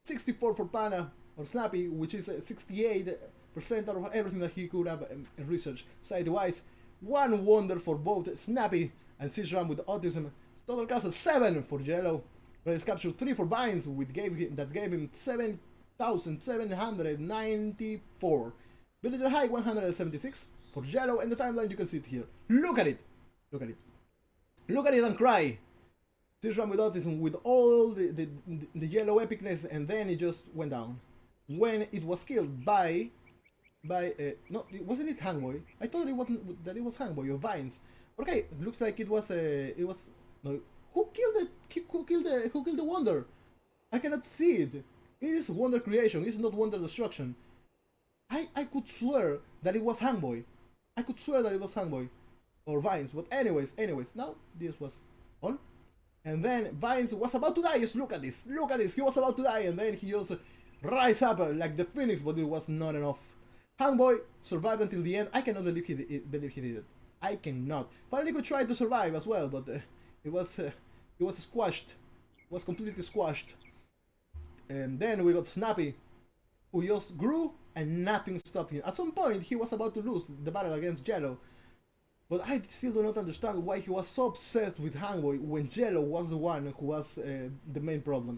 S1: 64 for Pana or Snappy, which is 68% out of everything that he could have researched. Side-wise, 1 wonder for both Snappy and Seashram with autism. Total castle 7 for Jello. Race capture 3 for Vines, gave him 7,794. Villager high 176 for Jello, and the timeline you can see it here. Look at it and cry. Seashram with autism with all the yellow epicness, and then it just went down. When it was killed by no, wasn't it Hangboy? I thought it wasn't, that it was Hangboy or Vines. Okay, looks like it was no. Who killed the Wonder? I cannot see it. It is Wonder creation. It's not Wonder destruction. I could swear that it was Hangboy. Or Vines. But anyways, now this was on. And then Vines was about to die. Just look at this. He was about to die, and then he just rise up like the Phoenix, but it was not enough. Hangboy survived until the end. I cannot believe he did it. I cannot. Finally could try to survive as well, but it was squashed. It was completely squashed. And then we got Snappy who just grew and nothing stopped him. At some point, he was about to lose the battle against Yellow, but I still do not understand why he was so obsessed with Hangboy when Yellow was the one who was the main problem.